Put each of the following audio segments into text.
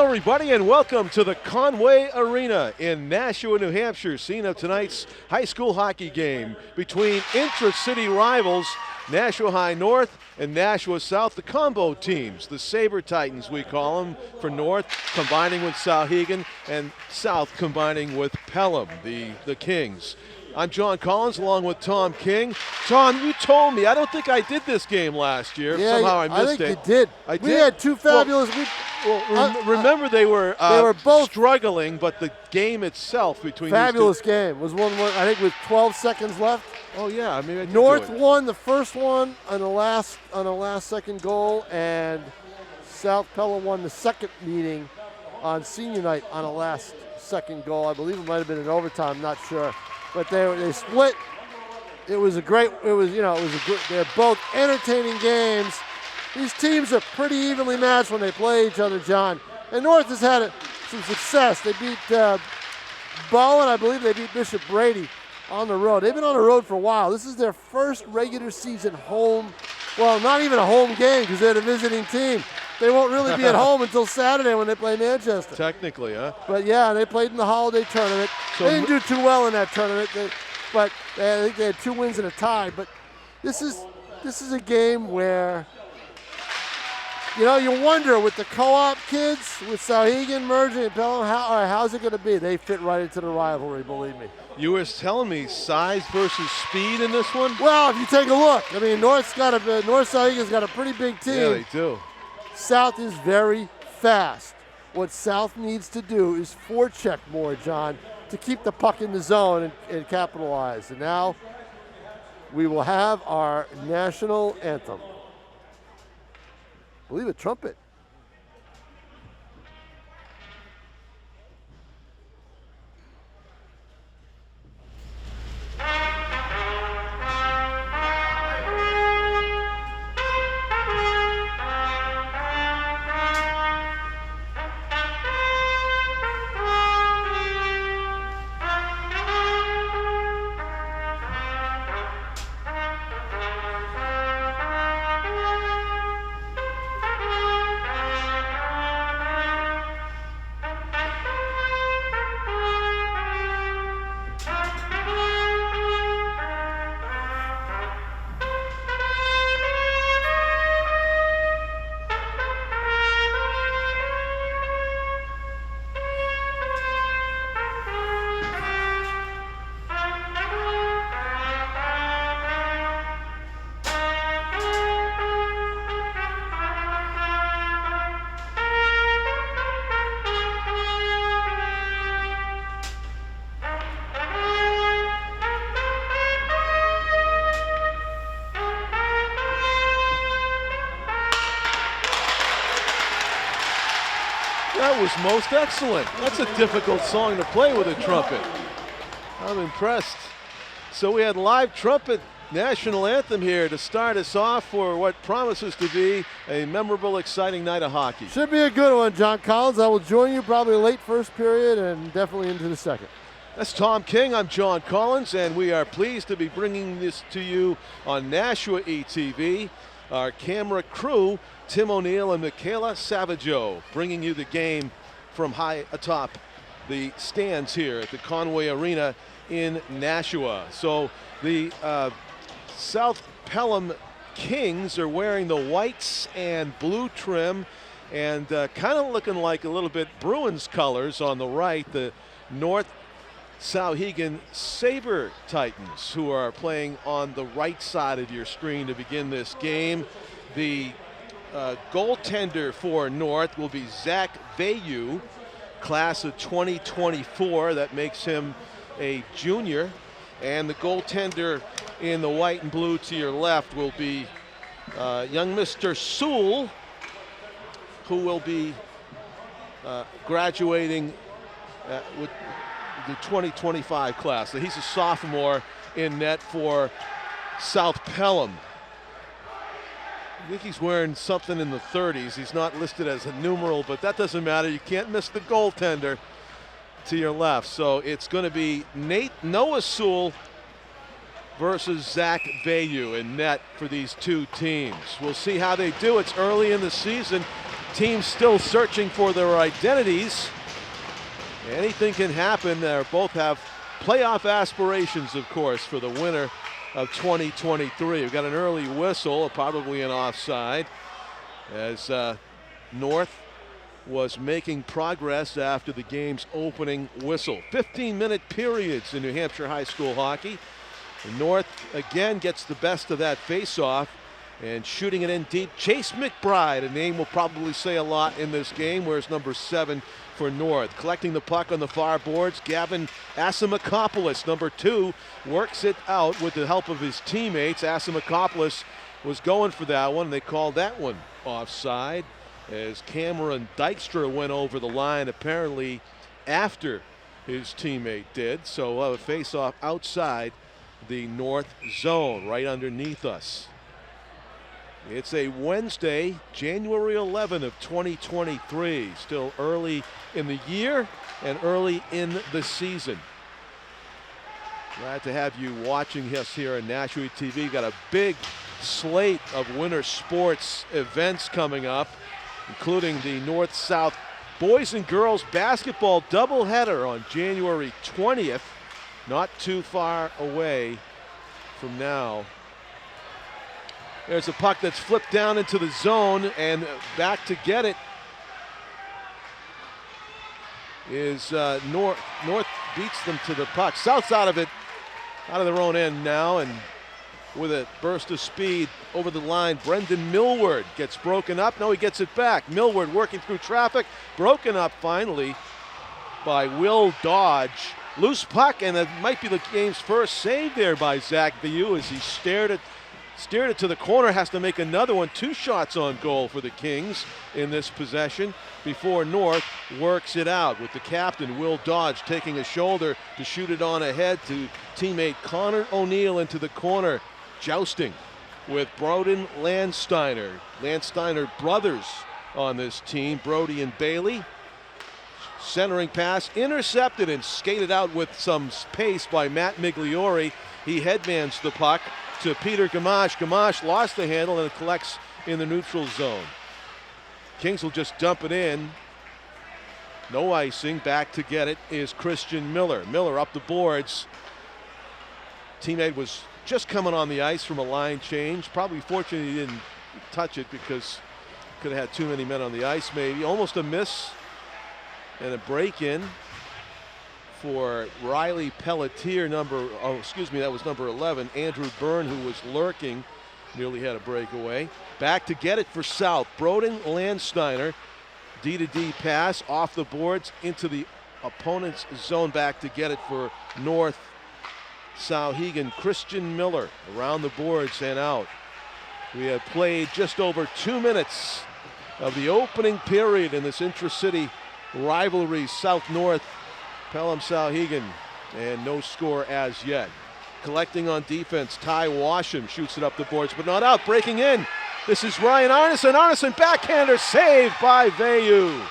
everybody, and welcome to the Conway Arena in Nashua, New Hampshire, scene of tonight's high school hockey game between intra-city rivals Nashua High North and Nashua South, the combo teams, the Saber-Titans we call them for North, combining with Souhegan, and South combining with Pelham, the Kings. I'm John Collins along with Tom King. Tom, you told me, I don't think I did this game last year. Yeah, somehow I missed it. I think you did. We had two fabulous. Remember they were both struggling, but the game itself between fabulous these two. game was one. I think with 12 seconds left. Oh yeah, maybe I did North do it. won the first one on the last second goal, and South Pelham won the second meeting on senior night on a last second goal. I believe it might have been in overtime. I'm not sure, but they split. It was a great. It was a good. They're both entertaining games. These teams are pretty evenly matched when they play each other, John. And North has had some success. They beat Bow, and I believe they beat Bishop Brady on the road. They've been on the road for a while. This is their first regular season home. Well, not even a home game because they're the visiting team. They won't really be at home until Saturday when they play Manchester. Technically, huh? But yeah, they played in the holiday tournament. So they didn't do too well in that tournament, but I think they had 2 wins and a tie. But this is a game where, you wonder with the co-op kids, with Souhegan merging and Pelham, how's it going to be? They fit right into the rivalry, believe me. You were telling me size versus speed in this one? Well, if you take a look, I mean, North Souhegan's got a pretty big team. Yeah, they do. South is very fast. What South needs to do is forecheck more, John, to keep the puck in the zone and capitalize. And now we will have our national anthem. I believe a trumpet. That was most excellent. That's a difficult song to play with a trumpet. I'm impressed. So we had live trumpet national anthem here to start us off for what promises to be a memorable, exciting night of hockey. Should be a good one, John Collins. I will join you probably late first period and definitely into the second. That's Tom King. I'm John Collins, and we are pleased to be bringing this to you on Nashua ETV. Our camera crew, Tim O'Neill and Michaela Savaggio, bringing you the game from high atop the stands here at the Conway Arena in Nashua. So the South Pelham Kings are wearing the whites and blue trim, and kind of looking like a little bit Bruins colors on the right. The North Souhegan Saber-Titans, who are playing on the right side of your screen to begin this game. The goaltender for North will be Zach Vayu, class of 2024. That makes him a junior. And the goaltender in the white and blue to your left will be young Mr. Sewell, who will be graduating with the 2025 class. So he's a sophomore in net for South Pelham. I think he's wearing something in the 30s. He's not listed as a numeral, but that doesn't matter. You can't miss the goaltender to your left. So it's going to be Noah Sewell versus Zach Vayu in net for these two teams. We'll see how they do. It's early in the season. teams still searching for their identities. Anything can happen. They both have playoff aspirations, of course, for the winner of 2023. We've got an early whistle, probably an offside, as North was making progress after the game's opening whistle. 15-minute periods in New Hampshire high school hockey. And North again gets the best of that face-off and shooting it in deep. Chase McBride, a name will probably say a lot in this game. Where's number 7 for North? Collecting the puck on the far boards, Gavin Asimakopoulos, number 2, works it out with the help of his teammates. Asimakopoulos was going for that one. They called that one offside as Cameron Dykstra went over the line apparently after his teammate did. So we'll have a face-off outside the North zone right underneath us. It's a Wednesday, January 11 of 2023. Still early in the year and early in the season. Glad to have you watching us here on Nashua ETV. Got a big slate of winter sports events coming up, including the North-South boys and girls basketball doubleheader on January 20th. Not too far away from now. There's a puck that's flipped down into the zone, and back to get it is North. North beats them to the puck. South's out of it, out of their own end now, and with a burst of speed over the line, Brendan Millward gets broken up. No, he gets it back. Millward working through traffic, broken up finally by Will Dodge. Loose puck, and it might be the game's first save there by Zach Vieux as he steered it to the corner, has to make another one. 2 shots on goal for the Kings in this possession before North works it out with the captain, Will Dodge, taking a shoulder to shoot it on ahead to teammate Connor O'Neill into the corner, jousting with Broden Landsteiner. Landsteiner brothers on this team, Brody and Bailey. Centering pass intercepted and skated out with some pace by Matt Migliori. He headmans the puck to Peter Gamache. Gamache lost the handle and it collects in the neutral zone. Kings will just dump it in. No icing. Back to get it is Christian Miller. Miller up the boards. Teammate was just coming on the ice from a line change. Probably fortunate he didn't touch it because could have had too many men on the ice maybe. Almost a miss and a break-in for Riley Pelletier, that was number 11. Andrew Byrne, who was lurking, nearly had a breakaway. Back to get it for South. Broden Landsteiner, D-to-D pass off the boards into the opponent's zone. Back to get it for North Souhegan. Christian Miller around the boards and out. We have played just over 2 minutes of the opening period in this intra-city rivalry, South-North, Pelham Souhegan, and no score as yet. Collecting on defense, Ty Washam shoots it up the boards, but not out. Breaking in, this is Ryan Arneson. Arneson backhander saved by Vayu.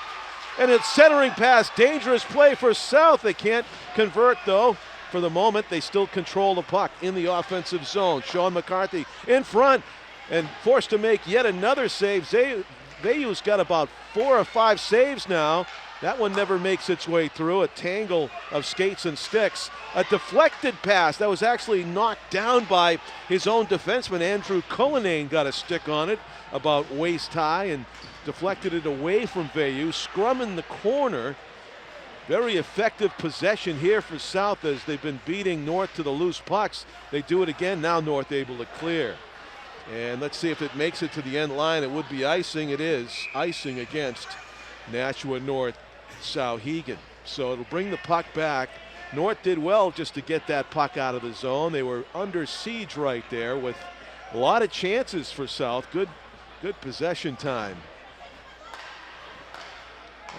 And it's centering pass, dangerous play for South. They can't convert though. For the moment, they still control the puck in the offensive zone. Sean McCarthy in front and forced to make yet another save. Vayu's got about 4 or 5 saves now. That one never makes its way through. A tangle of skates and sticks. A deflected pass that was actually knocked down by his own defenseman. Andrew Cullinane got a stick on it about waist high and deflected it away from Vayu. Scrum in the corner. Very effective possession here for South as they've been beating North to the loose pucks. They do it again. Now North able to clear. And let's see if it makes it to the end line. It would be icing. It is icing against Nashua North Souhegan. So it'll bring the puck back. North did well just to get that puck out of the zone. They were under siege right there with a lot of chances for South. Good possession time.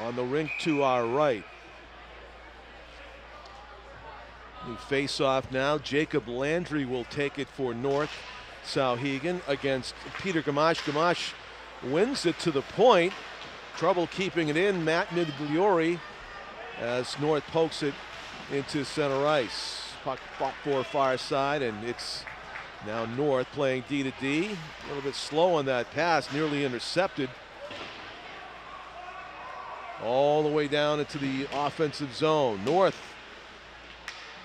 On the rink to our right. New face-off now. Jacob Landry will take it for North Souhegan against Peter Gamache. Gamache wins it to the point. Trouble keeping it in. Matt Migliori as North pokes it into center ice. Puck fought for far side, and it's now North playing D-to-D. A little bit slow on that pass, nearly intercepted all the way down into the offensive zone. North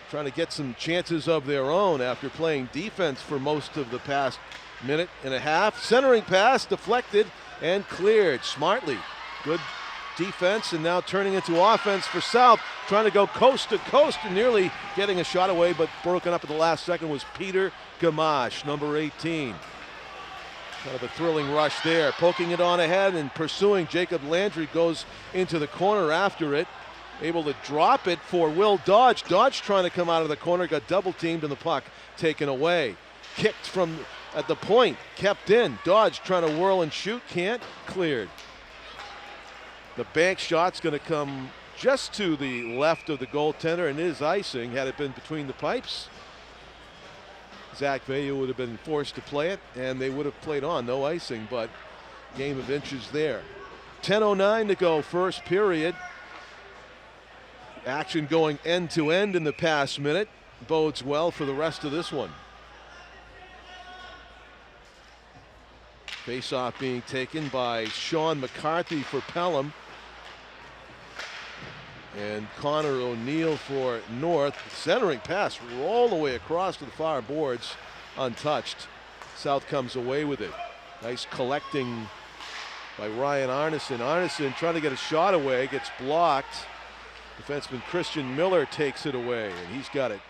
trying to get some chances of their own after playing defense for most of the past minute and a half. Centering pass deflected and cleared smartly. Good defense, and now turning into offense for South, trying to go coast to coast and nearly getting a shot away, but broken up at the last second was Peter Gamache, number 18. Kind of a thrilling rush there, poking it on ahead and pursuing. Jacob Landry goes into the corner after it, able to drop it for Will Dodge. Dodge trying to come out of the corner, got double teamed and the puck taken away. Kicked from at the point, kept in. Dodge trying to whirl and shoot, can't, cleared. The bank shot's going to come just to the left of the goaltender, and it is icing. Had it been between the pipes, Zach Vayu would have been forced to play it, and they would have played on. No icing, but game of inches there. 10:09 to go, first period. Action going end to end in the past minute. Bodes well for the rest of this one. Face-off being taken by Sean McCarthy for Pelham. And Connor O'Neill for North. Centering pass all the way across to the far boards, untouched. South comes away with it. Nice collecting by Ryan Arneson. Arneson trying to get a shot away, gets blocked. Defenseman Christian Miller takes it away, and he's got it.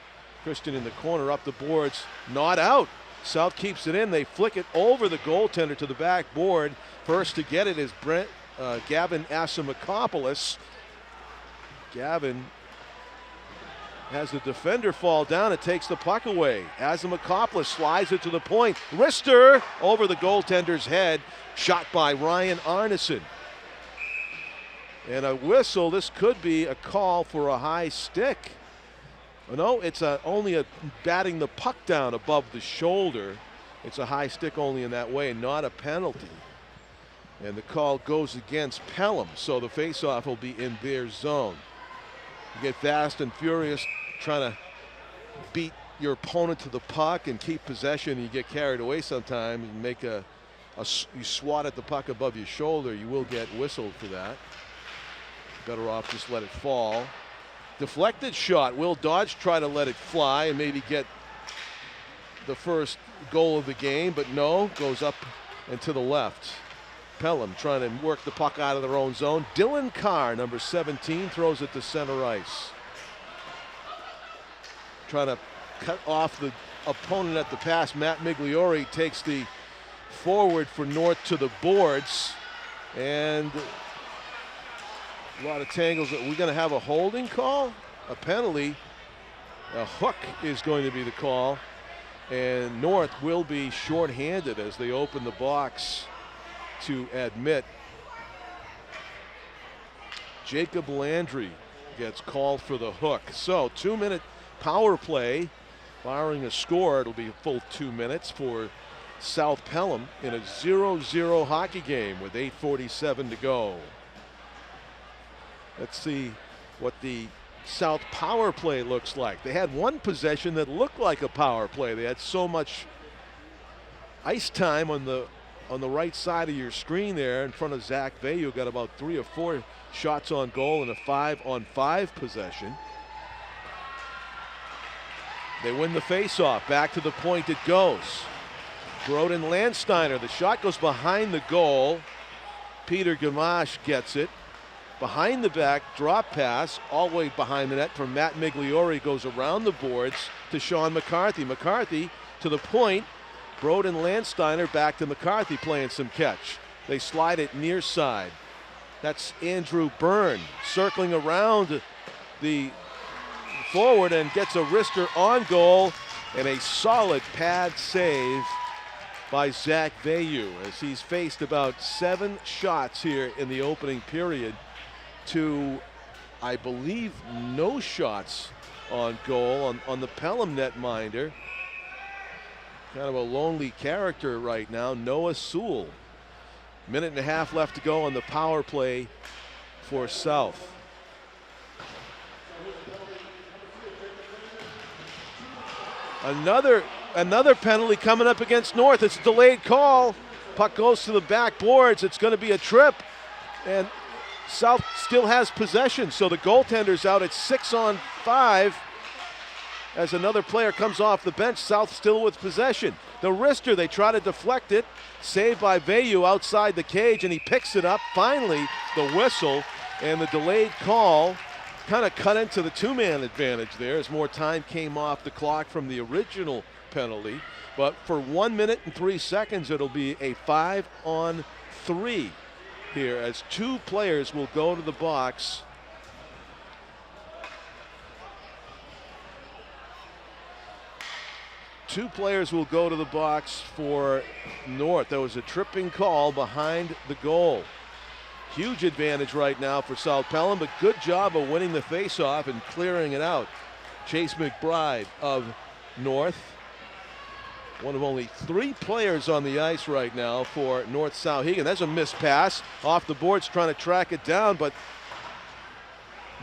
Christian in the corner, up the boards, not out. South keeps it in. They flick it over the goaltender to the backboard. First to get it is Gavin Asimakopoulos. Gavin has the defender fall down. It takes the puck away. Asimakopoulos slides it to the point. Wrister over the goaltender's head. Shot by Ryan Arneson. And a whistle. This could be a call for a high stick. No, it's only a batting the puck down above the shoulder. It's a high stick only in that way, not a penalty. And the call goes against Pelham, so the faceoff will be in their zone. You get fast and furious trying to beat your opponent to the puck and keep possession. You get carried away sometimes and make you swat at the puck above your shoulder. You will get whistled for that. Better off just let it fall. Deflected shot. Will Dodge try to let it fly and maybe get the first goal of the game, but no, goes up and to the left. Pelham trying to work the puck out of their own zone. Dylan Carr, number 17, throws it to center ice. Trying to cut off the opponent at the pass. Matt Migliori takes the forward for North to the boards. And a lot of tangles. Are we going to have a holding call? A penalty? A hook is going to be the call. And North will be shorthanded as they open the box to admit. Jacob Landry gets called for the hook. So 2-minute power play. Barring a score, it'll be a full 2 minutes for South Pelham in a 0-0 hockey game with 8:47 to go. Let's see what the South power play looks like. They had one possession that looked like a power play. They had so much ice time on the right side of your screen there in front of Zach Vayu. Got about 3 or 4 shots on goal in a 5-on-5 possession. They win the faceoff. Back to the point it goes. Broden Landsteiner. The shot goes behind the goal. Peter Gamache gets it. Behind the back, drop pass, all the way behind the net from Matt Migliori, goes around the boards to Sean McCarthy. McCarthy to the point. Broden Landsteiner back to McCarthy playing some catch. They slide it near side. That's Andrew Byrne circling around the forward and gets a wrister on goal, and a solid pad save by Zach Vayu as he's faced about 7 shots here in the opening period to, I believe, no shots on goal on the Pelham netminder. Kind of a lonely character right now, Noah Sewell. 1.5 minutes left to go on the power play for South. Another penalty coming up against North. It's a delayed call. Puck goes to the backboards. It's going to be a trip. And South still has possession, so the goaltender's out at 6-on-5 as another player comes off the bench. South still with possession. The wrister, they try to deflect it. Saved by Vayu outside the cage, and he picks it up. Finally, the whistle and the delayed call kind of cut into the two-man advantage there as more time came off the clock from the original penalty. But for 1 minute and 3 seconds, it'll be a 5-on-3 here as two players will go to the box. Two players will go to the box for North. There was a tripping call behind the goal. Huge advantage right now for South Pelham, but good job of winning the faceoff and clearing it out. Chase McBride of North, one of only 3 players on the ice right now for North Souhegan. That's a missed pass off the boards, trying to track it down, but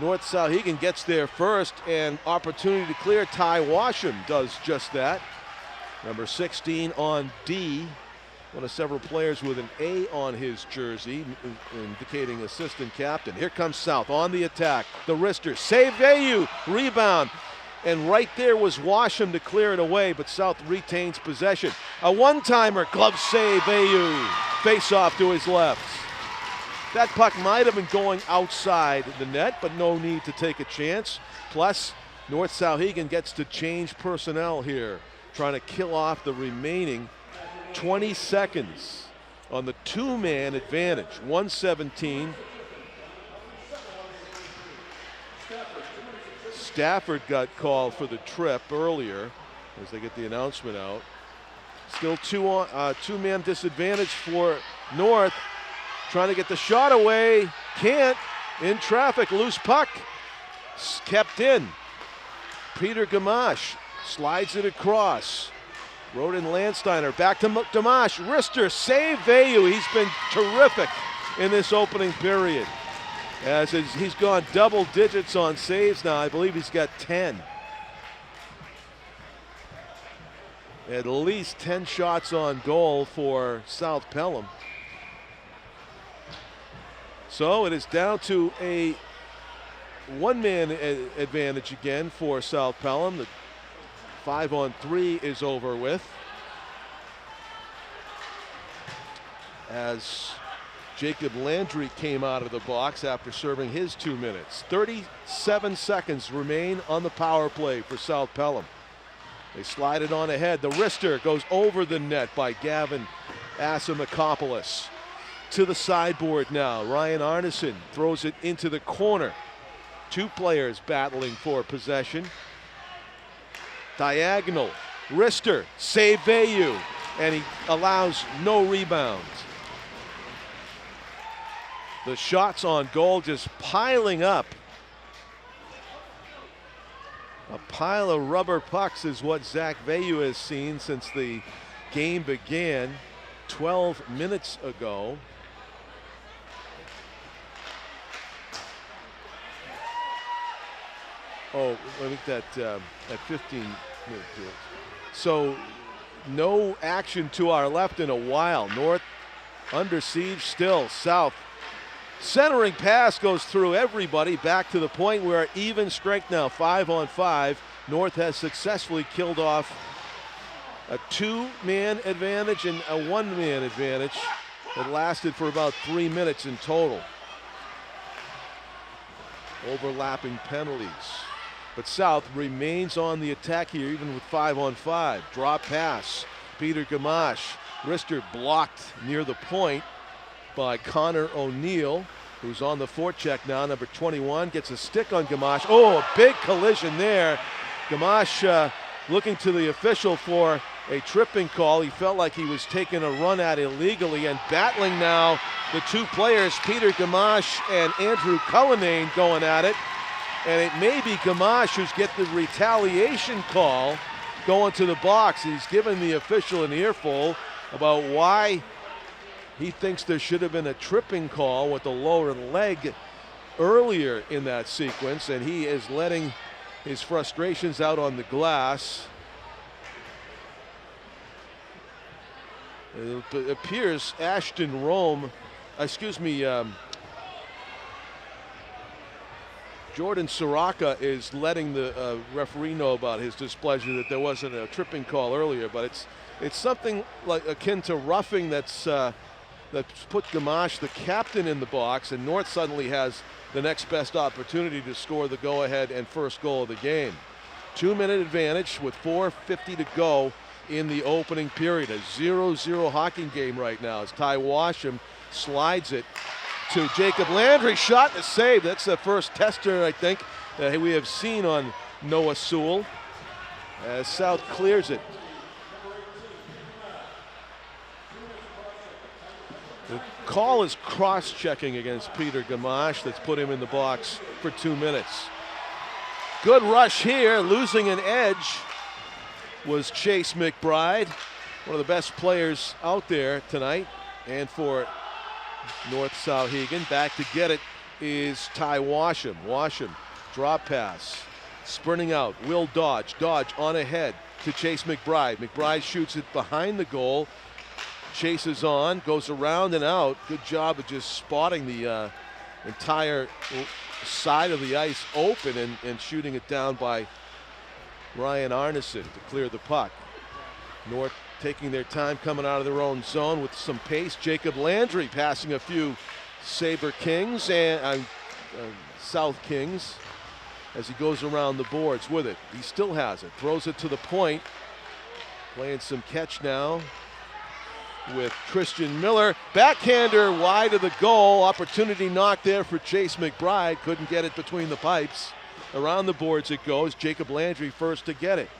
North Souhegan gets there first, and opportunity to clear. Ty Washam does just that. Number 16 on D. One of several players with an A on his jersey, indicating assistant captain. Here comes South on the attack. The wrister, save Vayu, rebound. And right there was Washam to clear it away, but South retains possession. A one-timer, glove save, Vayu. Face off to his left. That puck might have been going outside the net, but no need to take a chance. Plus, North Souhegan gets to change personnel here, trying to kill off the remaining 20 seconds on the two-man advantage. 1:17. Stafford got called for the trip earlier as they get the announcement out. Still two-man disadvantage for North. Trying to get the shot away. Can't. In traffic. Loose puck. Kept in. Peter Gamache slides it across. Roden Landsteiner back to Gamache. Wrister, save Vayu. He's been terrific in this opening period. As he's gone double digits on saves now. I believe he's got 10. At least 10 shots on goal for South Pelham. So it is down to a one-man advantage again for South Pelham. The 5-on-3 is over with, as Jacob Landry came out of the box after serving his 2 minutes. 37 seconds remain on the power play for South Pelham. They slide it on ahead. The wrister goes over the net by Gavin Asamakopoulos. To the sideboard now. Ryan Arneson throws it into the corner. Two players battling for possession. Diagonal. Wrister, save Vayu, and he allows no rebounds. The shots on goal just piling up. A pile of rubber pucks is what Zach Vayu has seen since the game began 12 minutes ago. Oh, I think that 15-minute period. So no action to our left in a while. North under siege still. South centering pass goes through everybody back to the point where even strength now, 5-on-5. North has successfully killed off a two-man advantage and a one-man advantage that lasted for about 3 minutes in total. Overlapping penalties. But South remains on the attack here, even with 5-on-5. Drop pass. Peter Gamache. Wrister blocked near the point by Connor O'Neill, who's on the forecheck now. Number 21 gets a stick on Gamache. Oh, a big collision there. Gamache looking to the official for a tripping call. He felt like he was taking a run at illegally, and battling now the two players, Peter Gamache and Andrew Cullinane, going at it. And it may be Gamache who's get the retaliation call going to the box. He's given the official an earful about why he thinks there should have been a tripping call with the lower leg earlier in that sequence, and he is letting his frustrations out on the glass. It appears Ashton Rome, Jordan Soraka is letting the referee know about his displeasure that there wasn't a tripping call earlier, but it's something like akin to roughing that's put Gamache, the captain, in the box, and North suddenly has the next best opportunity to score the go-ahead and first goal of the game. 2-minute advantage with 4:50 to go in the opening period. A 0-0 hockey game right now as Ty Washam slides it to Jacob Landry. Shot and save. That's the first tester, I think, that we have seen on Noah Sewell as South clears it. The call is cross-checking against Peter Gamache. That's put him in the box for 2 minutes. Good rush here. Losing an edge was Chase McBride, one of the best players out there tonight. And for North Souhegan, back to get it is Ty Washam. Washam, drop pass, sprinting out. Will Dodge on ahead to Chase McBride. McBride shoots it behind the goal. Chases on, goes around and out. Good job of just spotting the entire side of the ice open and shooting it down by Ryan Arneson to clear the puck. North taking their time coming out of their own zone with some pace. Jacob Landry passing a few Saber Kings and South Kings as he goes around the boards with it. He still has it, throws it to the point. Playing some catch now with Christian Miller. Backhander wide of the goal. Opportunity knocked there for Chase McBride. Couldn't get it between the pipes. Around the boards it goes. Jacob Landry first to get it.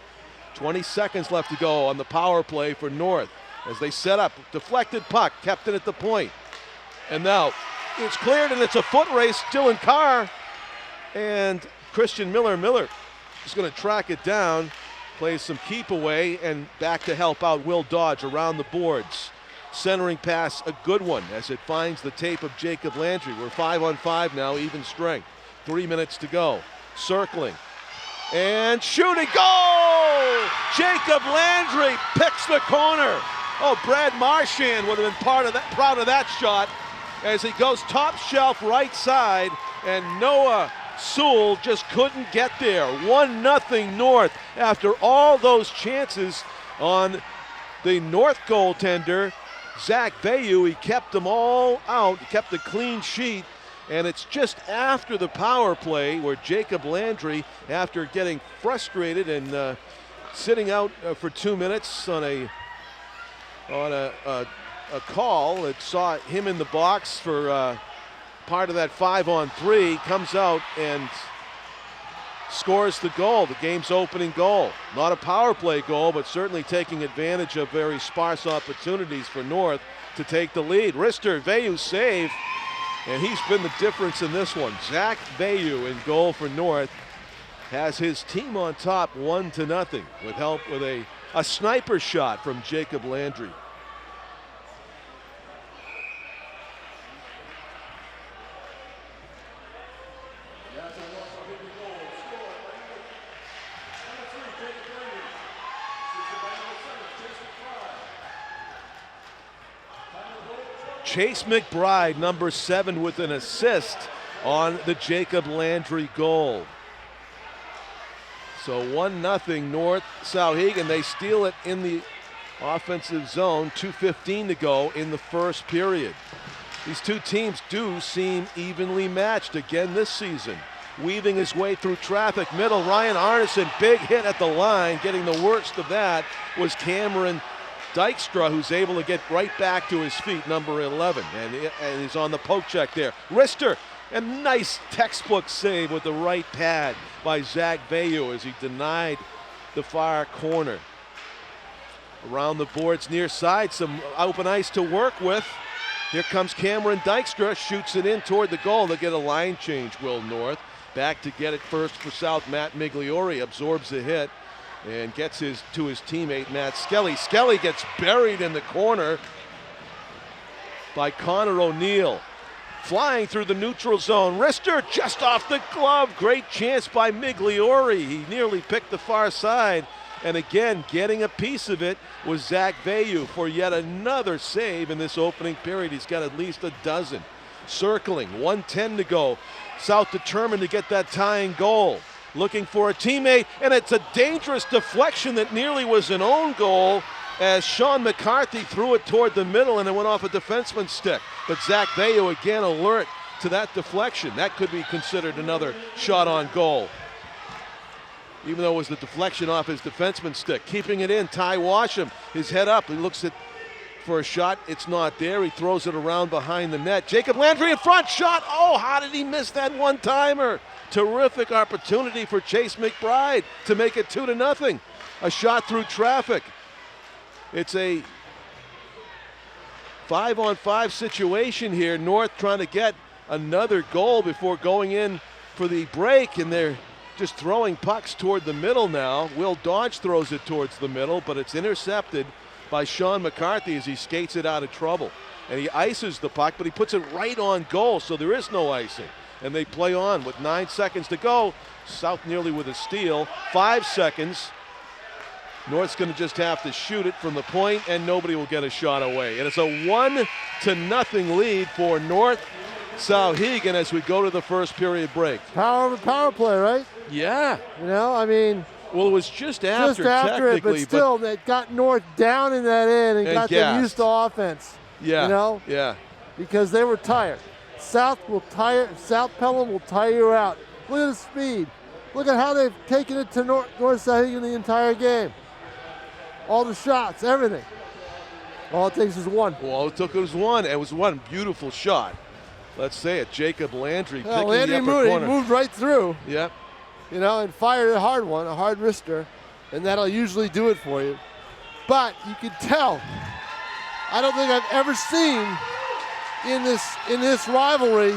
20 seconds left to go on the power play for North as they set up. Deflected puck, kept it at the point. And now it's cleared and it's a foot race. Dylan Carr and Christian Miller. Miller is going to track it down. Plays some keep away and back to help out Will Dodge around the boards. Centering pass, a good one as it finds the tape of Jacob Landry. We're 5-on-5 now, even strength. 3 minutes to go. Circling and shooting. Goal! Jacob Landry picks the corner. Oh, Brad Marchand would have been proud of that shot as he goes top shelf right side, and Noah Sewell just couldn't get there. 1-0 North after all those chances on the North goaltender, Zach Bayou. He kept them all out. He kept a clean sheet. And it's just after the power play where Jacob Landry, after getting frustrated and sitting out for 2 minutes on a call that saw him in the box for part of that 5-on-3, comes out and scores the goal, the game's opening goal. Not a power play goal, but certainly taking advantage of very sparse opportunities for North to take the lead. Rister, Bayou save, and he's been the difference in this one. Zach Bayou in goal for North has his team on top 1-0 with help with a sniper shot from Jacob Landry. Chase McBride, number 7, with an assist on the Jacob Landry goal. So 1-0 North Souhegan. They steal it in the offensive zone. 2:15 to go in the first period. These two teams do seem evenly matched again this season. Weaving his way through traffic, middle, Ryan Arneson, big hit at the line. Getting the worst of that was Cameron Dykstra, who's able to get right back to his feet, number 11, and he's on the poke check there. Rister, a nice textbook save with the right pad by Zach Bayou as he denied the far corner. Around the boards near side, some open ice to work with. Here comes Cameron Dykstra, shoots it in toward the goal. They'll get a line change, Will North. Back to get it first for South, Matt Migliori absorbs the hit and gets to his teammate, Matt Skelly. Skelly gets buried in the corner by Connor O'Neill. Flying through the neutral zone. Rister just off the glove. Great chance by Migliori. He nearly picked the far side. And again, getting a piece of it was Zach Bayou for yet another save in this opening period. He's got at least a dozen. circling. 1:10 to go. South determined to get that tying goal. Looking for a teammate, and it's a dangerous deflection that nearly was an own goal as Sean McCarthy threw it toward the middle and it went off a defenseman's stick. But Zach Vayu again alert to that deflection. That could be considered another shot on goal. Even though it was the deflection off his defenseman's stick. Keeping it in, Ty Washam, his head up. He looks for a shot. It's not there. He throws it around behind the net. Jacob Landry in front, shot. Oh, how did he miss that one-timer? Terrific opportunity for Chase McBride to make it 2-0. A shot through traffic. It's a 5-on-5 situation here. North trying to get another goal before going in for the break, and they're just throwing pucks toward the middle now. Will Dodge throws it towards the middle, but it's intercepted by Sean McCarthy as he skates it out of trouble. And he ices the puck, but he puts it right on goal, so there is no icing. And they play on with 9 seconds to go. South nearly with a steal. 5 seconds. North's going to just have to shoot it from the point, and nobody will get a shot away. And it's a 1-0 lead for North Souhegan as we go to the first period break. Power play, right? Yeah. You know, I mean. Well, it was just after it, but still, they got North down in that end and got them used to offense. Yeah. You know? Yeah. Because they were tired. South Pelham will tire you out. Look at the speed. Look at how they've taken it to North Souhegan the entire game. All the shots, everything. All it takes is one. Well, all it took was one. It was one beautiful shot. Let's say it. Jacob Landry picking the upper corner. Moved right through. Yep. You know, and fired a hard one, a hard wrister, and that'll usually do it for you. But you can tell, I don't think I've ever seen in this rivalry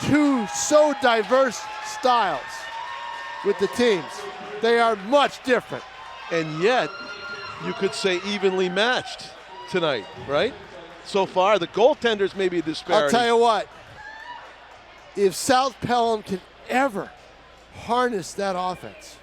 two so diverse styles with the teams. They are much different. And yet, you could say evenly matched tonight, right? So far, the goaltenders may be a disparity. I'll tell you what, if South Pelham can ever harness that offense,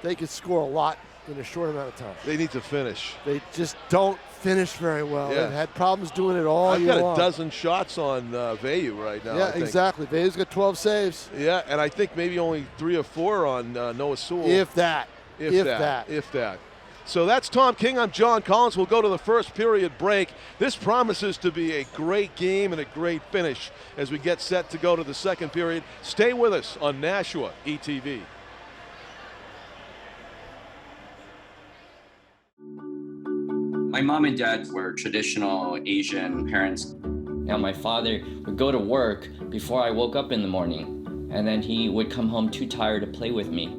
they could score a lot in a short amount of time. They need to finish. They just don't finish very well. Yeah. They've had problems doing it all year long. I've got a dozen shots on Vayu right now. Yeah, exactly. Vayu's got 12 saves. Yeah, and I think maybe only 3 or 4 on Noah Sewell. If that. If that. So that's Tom King. I'm John Collins. We'll go to the first period break. This promises to be a great game and a great finish as we get set to go to the second period. Stay with us on Nashua ETV. My mom and dad were traditional Asian parents. Now my father would go to work before I woke up in the morning, and then he would come home too tired to play with me.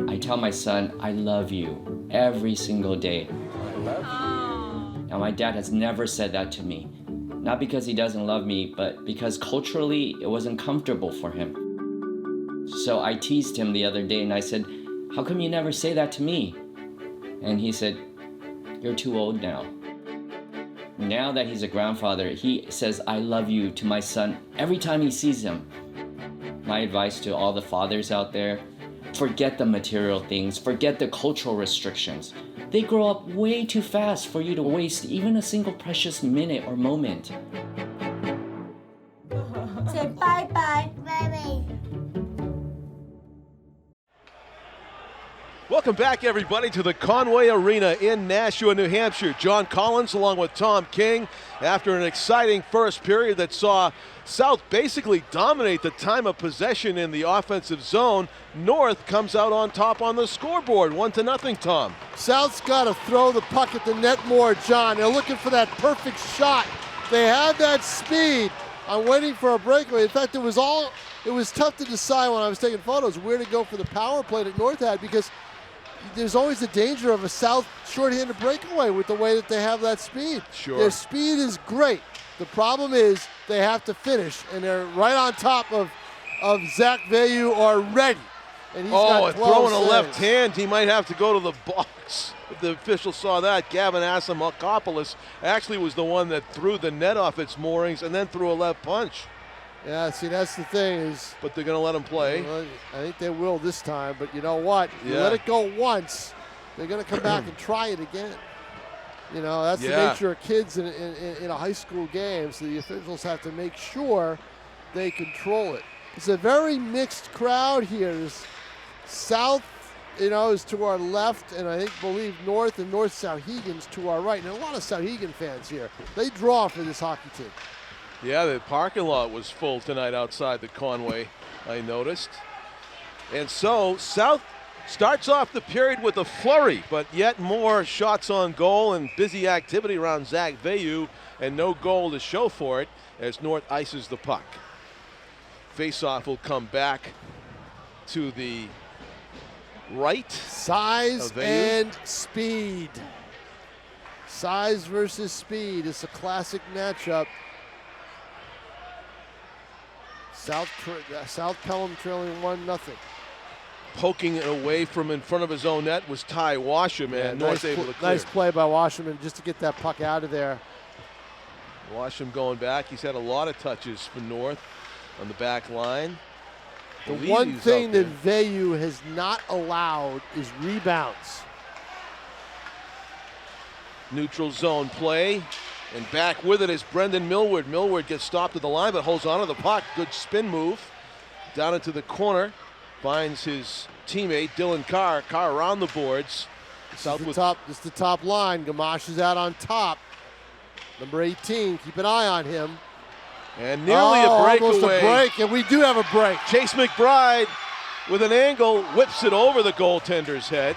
I tell my son, I love you every single day. I love you. Now my dad has never said that to me. Not because he doesn't love me, but because culturally it wasn't comfortable for him. So I teased him the other day and I said, how come you never say that to me? And he said, you're too old now. Now that he's a grandfather, he says, I love you to my son every time he sees him. My advice to all the fathers out there, forget the material things, forget the cultural restrictions. They grow up way too fast for you to waste even a single precious minute or moment. Say bye-bye. Bye-bye. Welcome back, everybody, to the Conway Arena in Nashua, New Hampshire. John Collins along with Tom King after an exciting first period that saw South basically dominate the time of possession in the offensive zone. North comes out on top on the scoreboard, 1-0, Tom. South's got to throw the puck at the net more, John. They're looking for that perfect shot. They have that speed. I'm waiting for a breakaway. In fact, it was tough to decide when I was taking photos where to go for the power play that North had, because there's always the danger of a South shorthanded breakaway with the way that they have that speed. Sure. Their speed is great. The problem is they have to finish, and they're right on top of Zach Vayu already. And he's got 12 throwing saves. a left hand, he might have to go to the box. If the official saw that, Gavin Asamakopoulos actually was the one that threw the net off its moorings and then threw a left punch. Yeah, see, that's the thing is. But they're going to let him play. Well, I think they will this time, but you know what? You Yeah. let it go once, they're going to come back and try it again. You know, that's the Yeah. nature of kids in a high school game, so the officials have to make sure they control it. It's a very mixed crowd here. There's South, you know, is to our left, and I believe North and North Souhegan's to our right. And a lot of Souhegan fans here. They draw for this hockey team. Yeah, the parking lot was full tonight outside the Conway, I noticed. And so South starts off the period with a flurry, but yet more shots on goal and busy activity around Zach Veyu, and no goal to show for it as North ices the puck. Faceoff will come back to the right. Size of Veyu. and speed. Size versus speed. It's a classic matchup. South Pelham trailing 1-0. Poking it away from in front of his own net was Ty Washam, and North able to clear. Nice play by Washington just to get that puck out of there. Washam going back. He's had a lot of touches for North on the back line. The Believe one he's thing out that there. Veyu has not allowed is rebounds. Neutral zone play, and back with it is Brendan Millward. Millward gets stopped at the line but holds onto the puck. Good spin move. Down into the corner. Finds his teammate Dylan Carr. Carr around the boards. This is the top line. Gamache is out on top. Number 18, keep an eye on him. And nearly a breakaway. Almost a break, and we do have a break. Chase McBride with an angle whips it over the goaltender's head.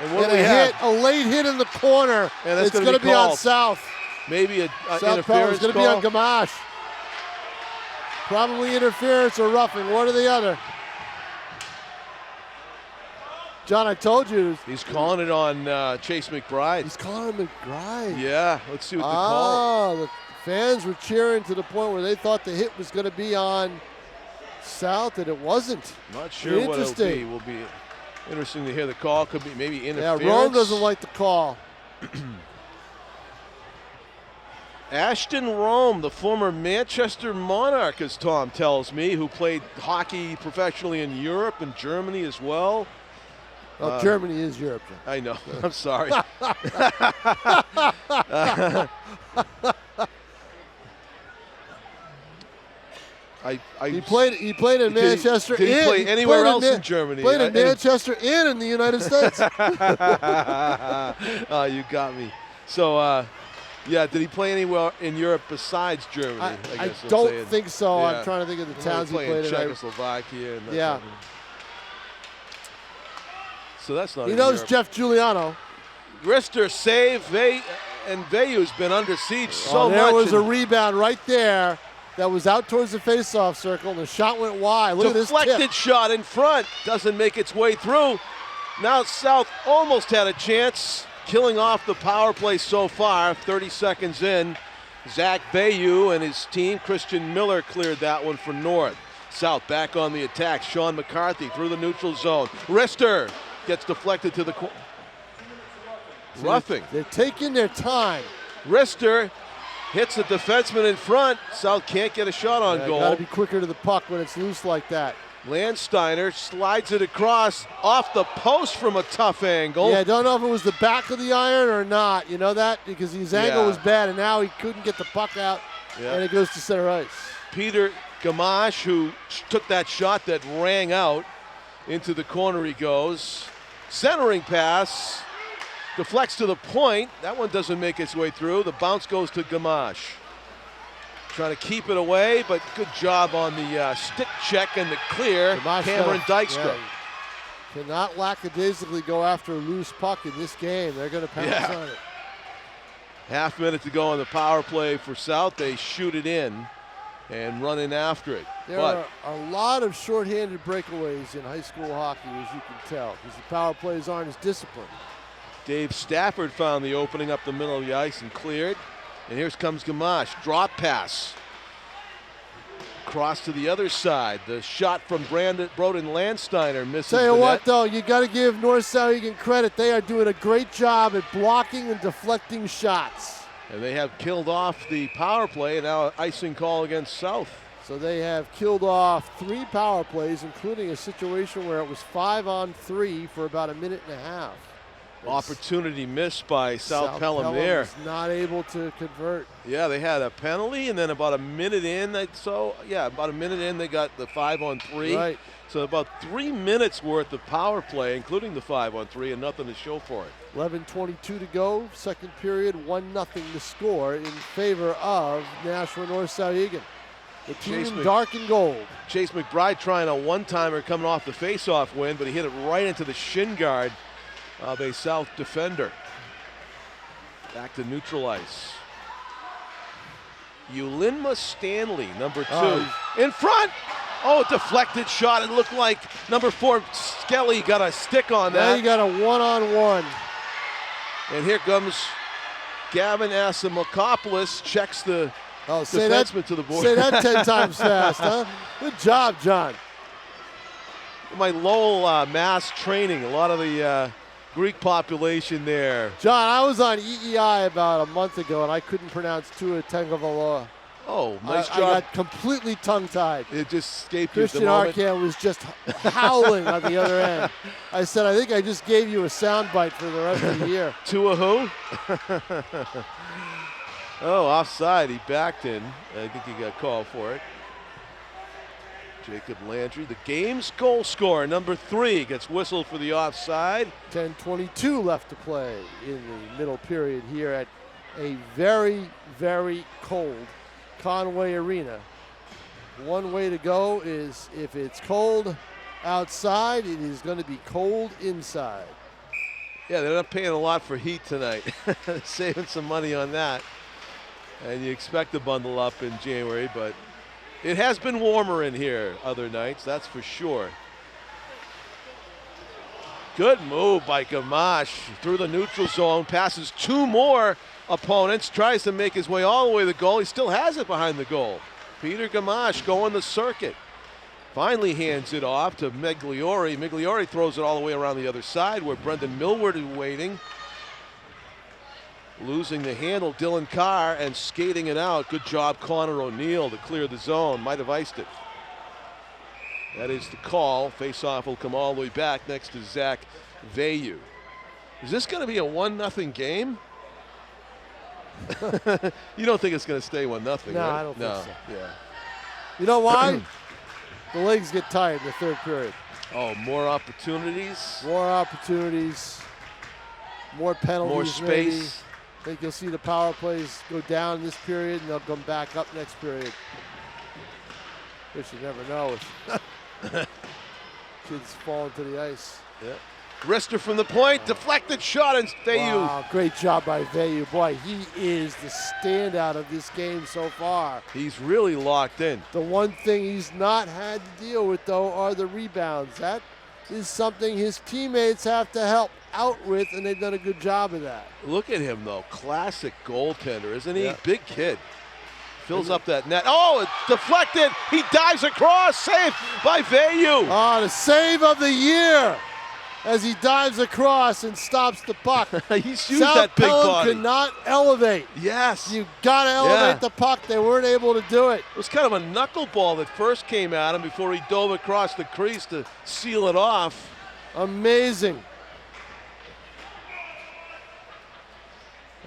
And what do we have? A late hit in the corner. And that's it's going to be on called. South. Maybe a South Pelham interference is going to be on Gamache. Probably interference or roughing, one or the other. John, I told you. He's calling it on Chase McBride. He's calling him McBride. Yeah, let's see what the call. The fans were cheering to the point where they thought the hit was going to be on South, and it wasn't. Not sure what it'll be. Will be interesting to hear the call. Could be maybe interference. Yeah, Rome doesn't like the call. Ashton Rome, the former Manchester Monarch, as Tom tells me, who played hockey professionally in Europe and Germany as well. Well, Germany is Europe, John. I know. I'm sorry. He played in Manchester. Did he play anywhere else in Germany? Played in Manchester and in the United States. Oh, you got me. So, yeah, did he play anywhere in Europe besides Germany? I don't think so. Yeah. I'm trying to think of the towns he played in. Czechoslovakia. And yeah. So that's not. He knows Europe. Jeff Giuliano. Rister save, and Veyu's been under siege so much. There was a rebound right there that was out towards the face-off circle, and the shot went wide. Look at this tip. Deflected shot in front, doesn't make its way through. Now South almost had a chance, killing off the power play so far. 30 seconds in, Zach Veyu and his team, Christian Miller, cleared that one for North. South back on the attack. Sean McCarthy through the neutral zone. Rister gets deflected to the corner. Roughing. They're taking their time. Rister hits the defenseman in front. South can't get a shot on goal. Got to be quicker to the puck when it's loose like that. Landsteiner slides it across off the post from a tough angle. Yeah, I don't know if it was the back of the iron or not. You know that? Because his angle was bad, and now he couldn't get the puck out, and it goes to center ice. Peter Gamache, who took that shot that rang out into the corner, he goes. Centering pass. Deflects to the point. That one doesn't make its way through. The bounce goes to Gamache. Trying to keep it away, but good job on the stick check and the clear. Cameron Dykstra. Cannot lackadaisically go after a loose puck in this game. They're going to pounce on it. Half minute to go on the power play for South. They shoot it in and run in after it. There are a lot of shorthanded breakaways in high school hockey, as you can tell, because the power plays aren't as disciplined. Dave Stafford found the opening up the middle of the ice and cleared. And here comes Gamache. Drop pass. Cross to the other side. The shot from Broden Landsteiner misses. Tell you what, though, you got to give North Souhegan credit. They are doing a great job at blocking and deflecting shots. And they have killed off the power play, and now an icing call against South. So they have killed off 3 power plays, including a situation where it was 5-on-3 for about a minute and a half. Opportunity missed by South Pelham there. Was not able to convert. Yeah, they had a penalty, and then about a minute in, they got the 5-on-3. Right. So about 3 minutes worth of power play, including the 5-on-3, and nothing to show for it. 11:22 to go, second period, 1-0 to score in favor of Nashua North Souhegan. The team in dark and gold. Chase McBride trying a one-timer coming off the face-off win, but he hit it right into the shin guard of a South defender. Back to neutral ice. Ulinma Stanley, number 2, in front. Oh, deflected shot. It looked like number 4, Skelly, got a stick on that. Now you got a one-on-one. And here comes Gavin Asamakopoulos, checks the defenseman to the board. Say that 10 times fast, huh? Good job, John. My Lowell Mass training, a lot of the Greek population there. John, I was on EEI about a month ago, and I couldn't pronounce Tua Tagovailoa. Oh, nice job. I got completely tongue-tied. It just escaped you at the Christian moment. Arcan was just howling on the other end. I said, I think I just gave you a soundbite for the rest of the year. Tua who? Oh, offside. He backed in. I think he got called for it. Jacob Landry, the game's goal scorer, number 3, gets whistled for the offside. 10:22 left to play in the middle period here at a very, very cold Conway Arena. One way to go is if it's cold outside, it is going to be cold inside. Yeah, they're not paying a lot for heat tonight. Saving some money on that. And you expect to bundle up in January, but it has been warmer in here other nights, that's for sure. Good move by Gamache through the neutral zone, passes 2 more opponents, tries to make his way all the way to the goal. He still has it behind the goal. Peter Gamache going the circuit. Finally hands it off to Migliori. Migliori throws it all the way around the other side where Brendan Millward is waiting. Losing the handle, Dylan Carr, and skating it out. Good job, Connor O'Neill, to clear the zone. Might have iced it. That is the call. Face-off will come all the way back next to Zach Vayu. Is this going to be a 1-0 game? You don't think it's going to stay 1-0, No, right? I don't think so. Yeah. You know why? The legs get tired in the third period. Oh, more opportunities. More opportunities. More penalties. More space. Maybe. I think you'll see the power plays go down this period, and they'll come back up next period. Which you never know. Kids fall into the ice. Yeah. Wrister from the point, deflected shot, and Vayu. Wow, great job by Vayu. Boy, he is the standout of this game so far. He's really locked in. The one thing he's not had to deal with, though, are the rebounds. That is something his teammates have to help out with, and they've done a good job of that. Look at him, though. Classic goaltender, isn't he? Yeah. Big kid. Fills up that net. Oh, it's deflected. He dives across. Saved by Vayu. Oh, the save of the year as he dives across and stops the puck. He's used that big Pelham body. could not elevate. Yes. You got to elevate the puck. They weren't able to do it. It was kind of a knuckleball that first came at him before he dove across the crease to seal it off. Amazing.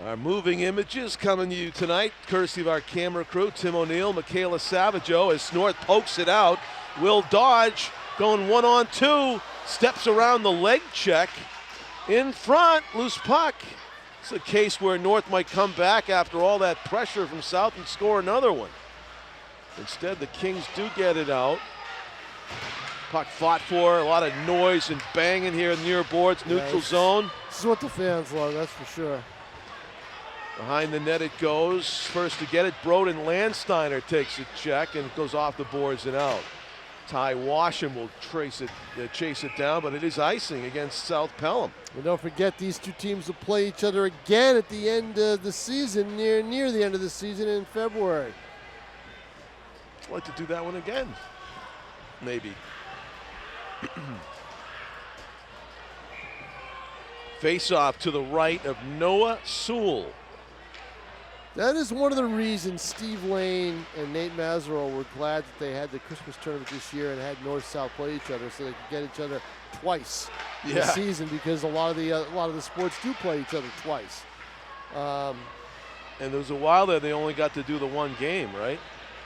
Our moving images coming to you tonight, courtesy of our camera crew, Tim O'Neill, Michaela Savageau, as North pokes it out. Will Dodge going 1-on-2, steps around the leg check. In front, loose puck. It's a case where North might come back after all that pressure from South and score another one. Instead, the Kings do get it out. Puck fought for, a lot of noise and banging here near boards, neutral zone. This is what the fans love, that's for sure. Behind the net it goes. First to get it, Broden Landsteiner takes a check and it goes off the boards and out. Ty Washam will chase it down, but it is icing against South Pelham. And don't forget, these two teams will play each other again at the end of the season, near the end of the season in February. I'd like to do that one again, maybe. Face off to the right of Noah Sewell. That is one of the reasons Steve Lane and Nate Mazzaro were glad that they had the Christmas tournament this year and had North-South play each other so they could get each other twice in the season, because a lot of the sports do play each other twice. And there was a while there they only got to do the one game, right?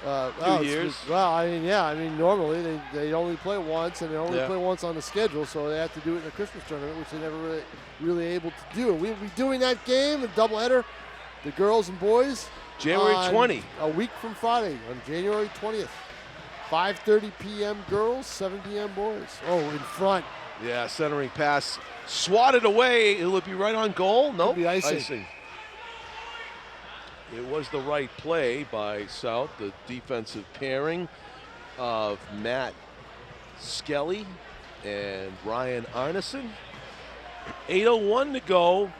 2 years. Well, I mean, normally they only play once, and they only play once on the schedule, so they have to do it in the Christmas tournament, which they never really able to do. We'll be doing that game, a doubleheader, the girls and boys. January 20. A week from Friday, on January 20th. 5:30 p.m. girls, 7 p.m. boys. Oh, in front. Yeah, centering pass. Swatted away. It'll be right on goal? Nope. It'll be icing. It was the right play by South, the defensive pairing of Matt Skelly and Ryan Arneson. 8:01 to go.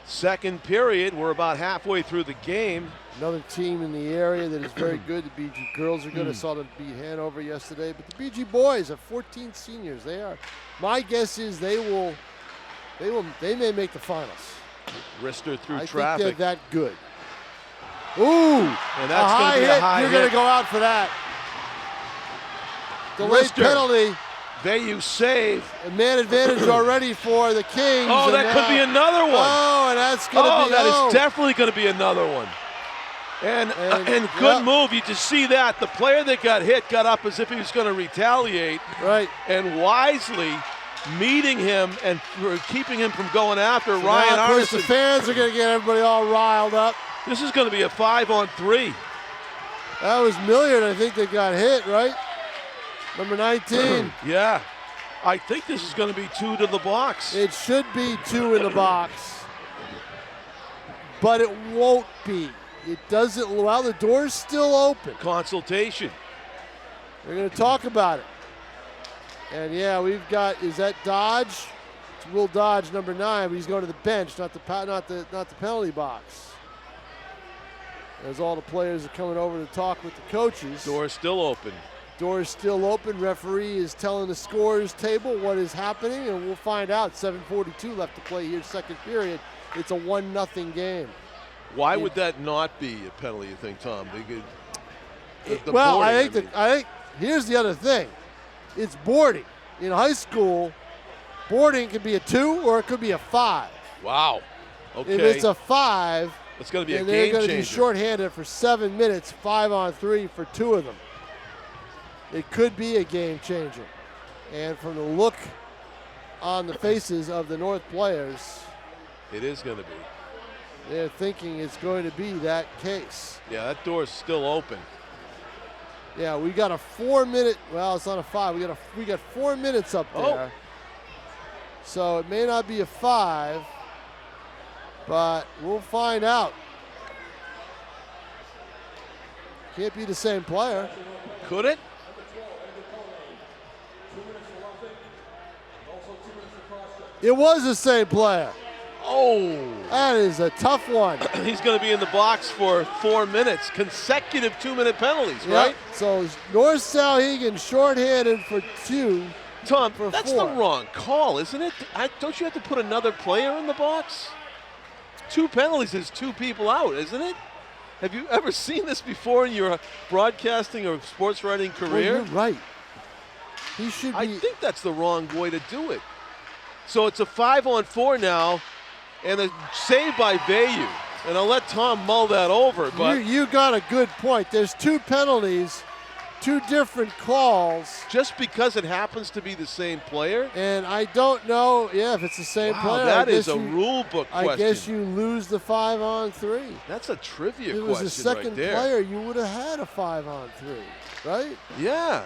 Second period. We're about halfway through the game. Another team in the area that is very good. The BG girls are good. I saw them beat Hanover yesterday. But the BG boys have 14 seniors. They are. My guess is they may make the finals. Rister through I traffic. think they're that good. Ooh, and that's going to be a high You're hit. going to go out for that. Delayed Rister. penalty. Vayu save. A man advantage already for the Kings. Oh, that could be another one. Oh, and that's going to be. That is definitely going to be another one. And good move. You just see that. The player that got hit got up as if he was going to retaliate. Right. And wisely meeting him and keeping him from going after So Ryan now, of course, Arneson. the fans are going to get everybody all riled up. This is going to be a 5-on-3. That was Milliard, I think, that got hit, right? Number 19. Yeah. I think this is going to be 2 to the box. It should be 2 in the box. But it won't be. It doesn't. Well, the door's still open. Consultation. We're going to talk about it. And yeah, we've got, is that Dodge? It's Will Dodge, number 9, but he's going to the bench, not the penalty box. As all the players are coming over to talk with the coaches. Door's still open. Door is still open. Referee is telling the scorers table what is happening, and we'll find out. 7:42 left to play here, second period. It's a 1-0 game. Why would that not be a penalty, you think, Tom? I think here's the other thing. It's boarding. In high school, boarding can be a 2 or it could be a 5. Wow. Okay. If it's a 5, it's going to be a game changer. And they're going to be shorthanded for 7 minutes, 5-on-3 for 2 of them. It could be a game changer. And from the look on the faces of the North players, it is going to be. They're thinking it's going to be that case. Yeah, that door's still open. Yeah, we got a 4-minute, well, it's not a 5. We got 4 minutes up there. So it may not be a 5, but we'll find out. Can't be the same player. Could it? It was the same player. Oh. That is a tough one. He's going to be in the box for 4 minutes. Consecutive 2-minute penalties, right? So North Souhegan shorthanded for 2. Tom, for that's 4. the wrong call, isn't it? Don't you have to put another player in the box? 2 penalties is 2 people out, isn't it? Have you ever seen this before in your broadcasting or sports writing career? Well, you're right. He should be. I think that's the wrong way to do it. So it's a 5-on-4 now, and a save by Vayu. And I'll let Tom mull that over. But you got a good point. There's 2 penalties, 2 different calls. Just because it happens to be the same player? And I don't know, if it's the same player. That is a rule book question. I guess you lose the 5-on-3. That's a trivia question. If it was a second right there. player, you would have had a 5-on-3, right? Yeah.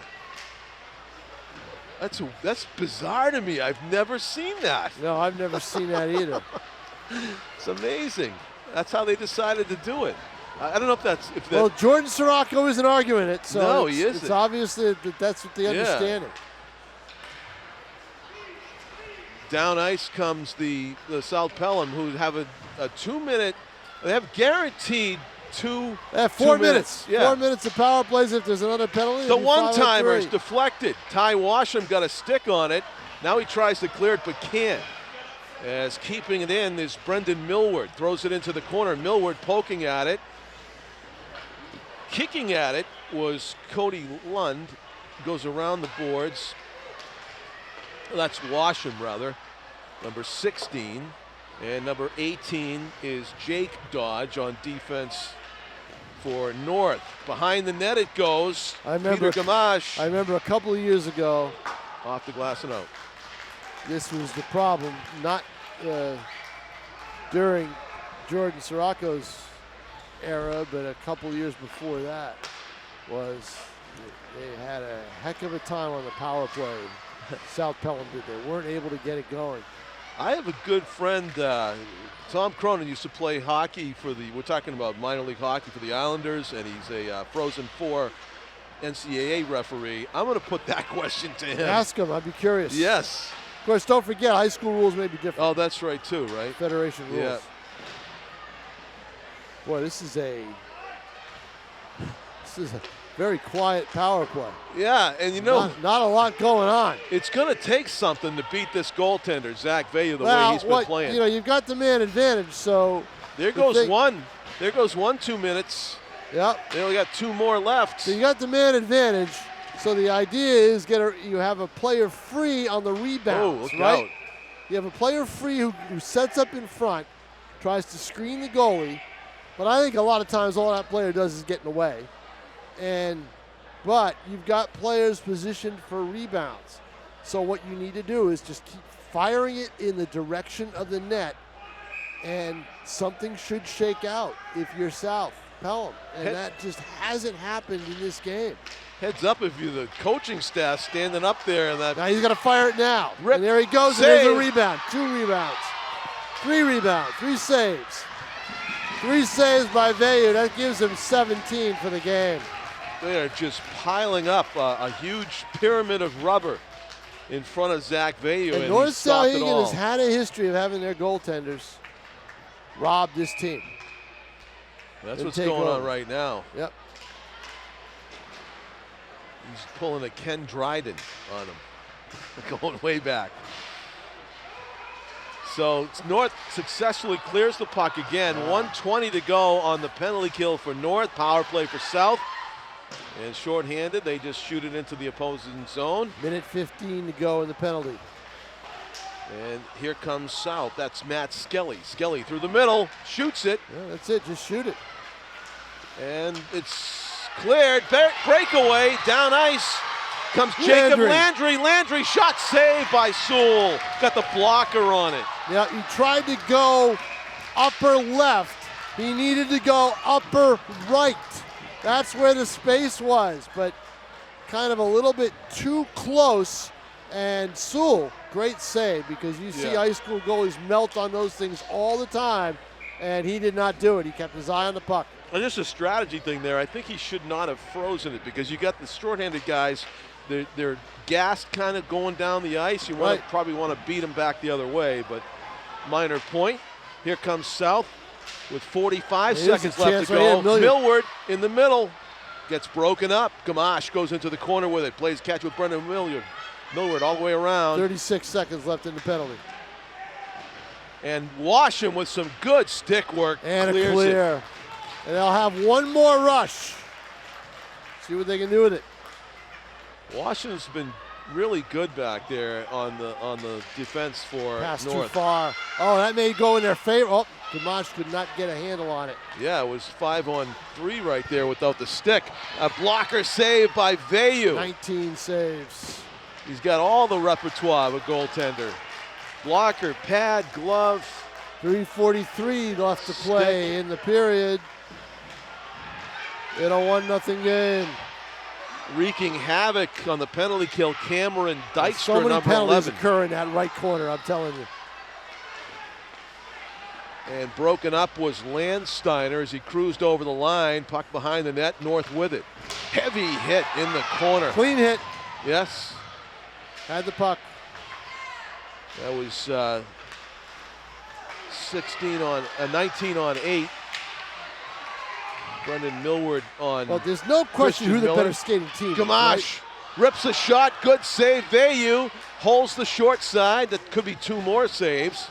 That's bizarre to me. I've never seen that. No, I've never seen that either. It's amazing. That's how they decided to do it. I don't know if that's... Well, Jordan Sirocco isn't arguing it, so no, he isn't. It's obvious that that's what the understanding. Down ice comes the South Pelham, who have a 2-minute... They have guaranteed 4 minutes. Yeah. 4 minutes of power plays. If there's another penalty, the one-timer is deflected. Ty Washam got a stick on it. Now he tries to clear it, but can't. As keeping it in is Brendan Millward. Throws it into the corner. Millward poking at it. kicking at it was Cody Lund. Goes around the boards. That's Washam, rather. Number 16. And number 18 is Jake Dodge on defense for North. Behind the net it goes. Peter Gamache. I remember a couple of years ago. Off the glass and out. This was the problem, not during Jordan Sirocco's era, but a couple of years before that, was they had a heck of a time on the power play. South Pelham did. They weren't able to get it going. I have a good friend, Tom Cronin, used to play hockey for we're talking about minor league hockey for the Islanders, and he's a Frozen Four NCAA referee. I'm going to put that question to him. Ask him. I'd be curious. Yes. Of course, don't forget, high school rules may be different. Oh, that's right, too, right? Federation rules. Yeah. Boy, this is a very quiet power play. Yeah, and you know, not a lot going on. It's going to take something to beat this goaltender, Zach Veyu, the way he's been playing. You know, you've got the man advantage, so. There goes one. There goes 2 minutes. Yep. They only got 2 more left. So you got the man advantage. So the idea is you have a player free on the rebounds, right? Out. You have a player free who sets up in front, tries to screen the goalie, but I think a lot of times all that player does is get in the way. But you've got players positioned for rebounds. So what you need to do is just keep firing it in the direction of the net, and something should shake out if you're South Pelham. And that just hasn't happened in this game. Heads up if you're the coaching staff standing up there. And now he's got to fire it now. Rip, and there he goes, save. And there's a rebound. 2 rebounds. 3 rebounds. 3 saves. 3 saves by Veyu. That gives him 17 for the game. They are just piling up a huge pyramid of rubber in front of Zach Veyu. And North Souhegan has had a history of having their goaltenders rob this team. That's what's going on right now. Yep. He's pulling a Ken Dryden on him, going way back. So North successfully clears the puck again. 1:20 to go on the penalty kill for North. Power play for South. And shorthanded, they just shoot it into the opposing zone. Minute 15 to go in the penalty. And here comes South. That's Matt Skelly. Skelly through the middle, shoots it. Yeah, that's it, just shoot it. And it's cleared. Breakaway, down ice. Comes Jacob Landry. Landry shot saved by Sewell. Got the blocker on it. Yeah, he tried to go upper left. He needed to go upper right. That's where the space was, but kind of a little bit too close. And Sewell, great save, because you see high school goalies melt on those things all the time, and he did not do it. He kept his eye on the puck. And just a strategy thing there. I think he should not have frozen it, because you got the shorthanded guys. They're gassed kind of going down the ice. You probably want to beat them back the other way, but minor point. Here comes South with 45 seconds left to go. Millward in the middle gets broken up. Gamache goes into the corner with it. Plays catch with Brendan Millward. Millward all the way around. 36 seconds left in the penalty. And Washam with some good stick work. And a clear. And they'll have one more rush. See what they can do with it. Washam's been really good back there on the defense for Pass North. Too far. Oh, that may go in their favor. Oh, Gamache could not get a handle on it. Yeah, it was 5-on-3 right there without the stick. A blocker save by Veyu. 19 saves. He's got all the repertoire of a goaltender. Blocker, pad, glove. 3:43 left to play in the period. In a 1-0 game. Wreaking havoc on the penalty kill, Cameron Dykstra, so many number penalties 11. occur in that right corner, I'm telling you. And broken up was Landsteiner as he cruised over the line. Puck behind the net, North with it. Heavy hit in the corner. Clean hit. Yes. Had the puck. That was 19 on 8. Brendan Millward on. Well, there's no question who the better skating team is. Gamache rips a shot, good save. Veyu holds the short side. That could be 2 more saves.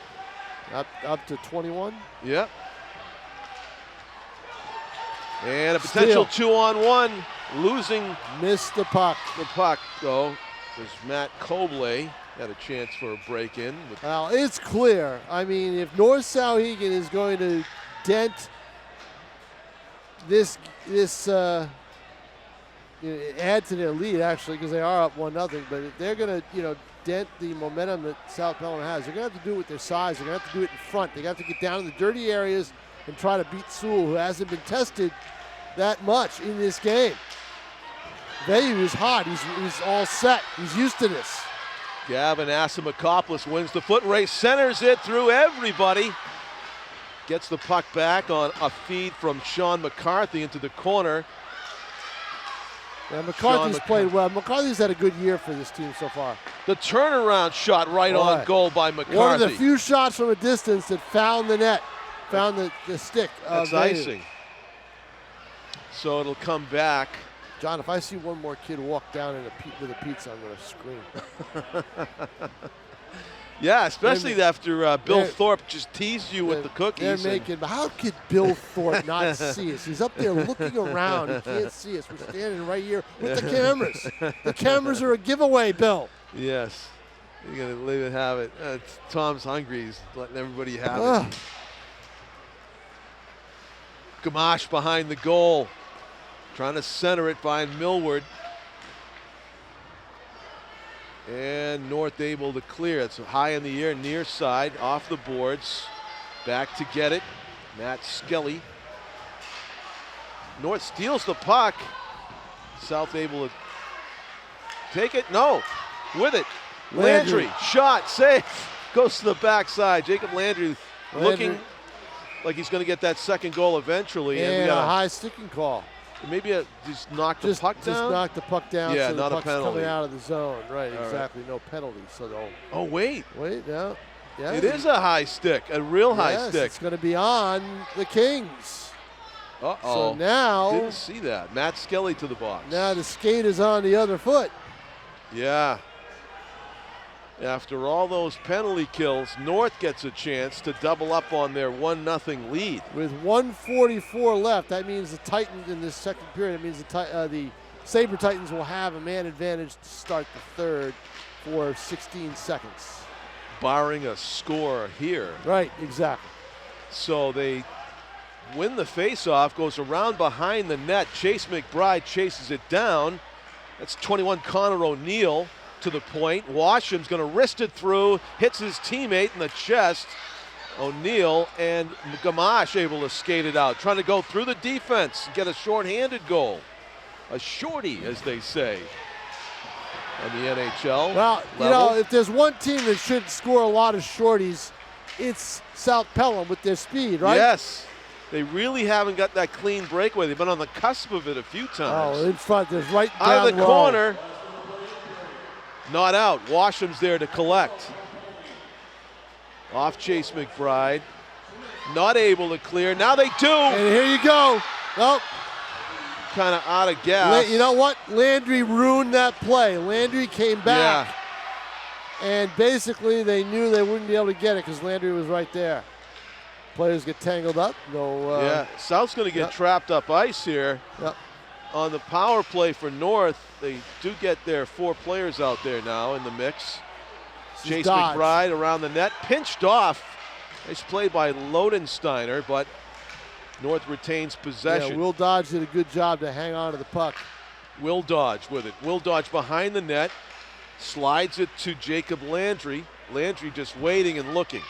Up to 21. Yep. And a potential Steal. 2-on-1. Losing Missed the puck. the puck, though, was Matt Cobley. Had a chance for a break-in. Well, it's clear. I mean, if North Souhegan is going to dent this add to their lead, actually, because they are up 1-0, but if they're going to, dent the momentum that South Pelham has, they're going to have to do it with their size. They're going to have to do it in front. They have to get down in the dirty areas and try to beat Sewell, who hasn't been tested that much in this game. Veyu is hot. He's all set. He's used to this. Gavin Asimakopoulos wins the foot race, centers it through everybody. Gets the puck back on a feed from Sean McCarthy into the corner. Yeah, McCarthy's played well. McCarthy's had a good year for this team so far. The turnaround shot right on goal by McCarthy. One of the few shots from a distance that found the net, found the stick. That's icing. So it'll come back. John, if I see one more kid walk down with a pizza, I'm going to scream. Yeah, especially after Bill Thorpe just teased you with the cookies. How could Bill Thorpe not see us? He's up there looking around. He can't see us. We're standing right here with the cameras. The cameras are a giveaway, Bill. Yes. You're going to leave it, have it. Tom's hungry. He's letting everybody have it. Gamache behind the goal. Trying to center it by Millward. And North able to clear. It's high in the air, near side, off the boards. Back to get it. Matt Skelly. North steals the puck. South able to take it. No. With it. Landry. Shot. Save. Goes to the backside. Jacob Landry looking like he's going to get that second goal eventually. And we got a high sticking call. Maybe just knock the puck down? Just knock the puck down, yeah, so not the puck's a penalty. coming out of the zone. Right, all exactly. Right. No penalty. So they'll. Oh, wait. Wait, no. Yeah, it is a high stick, a real high stick. It's going to be on the Kings. Uh-oh. So now. Didn't see that. Matt Skelly to the box. Now the skate is on the other foot. Yeah. After all those penalty kills, North gets a chance to double up on their 1-0 lead. With 1:44 left, that means the Titans in this second period, it means the Saber-Titans will have a man advantage to start the third for 16 seconds. Barring a score here. Right, exactly. So they win the faceoff, goes around behind the net. Chase McBride chases it down. That's 21 Connor O'Neill. To the point. Washam's going to wrist it through, hits his teammate in the chest. O'Neill and Gamache able to skate it out, trying to go through the defense, get a short-handed goal. A shorty, as they say, on the NHL. Well, if there's one team that should score a lot of shorties, it's South Pelham with their speed, right? Yes. They really haven't got that clean breakaway. They've been on the cusp of it a few times. Oh, in front, there's right down out of the low. corner. Not out. Washam's there to collect. Off Chase McBride. Not able to clear. Now they do. And here you go. Nope. Kind of out of gas. You know what? Landry ruined that play. Landry came back. Yeah. And basically they knew they wouldn't be able to get it because Landry was right there. Players get tangled up. Yeah. South's going to get trapped up ice here. Yep. On the power play for North, they do get their 4 players out there now in the mix. Chase McBride around the net, pinched off. Nice play by Lodensteiner, but North retains possession. Yeah, Will Dodge did a good job to hang on to the puck. Will Dodge with it. Will Dodge behind the net, slides it to Jacob Landry. Landry just waiting and looking.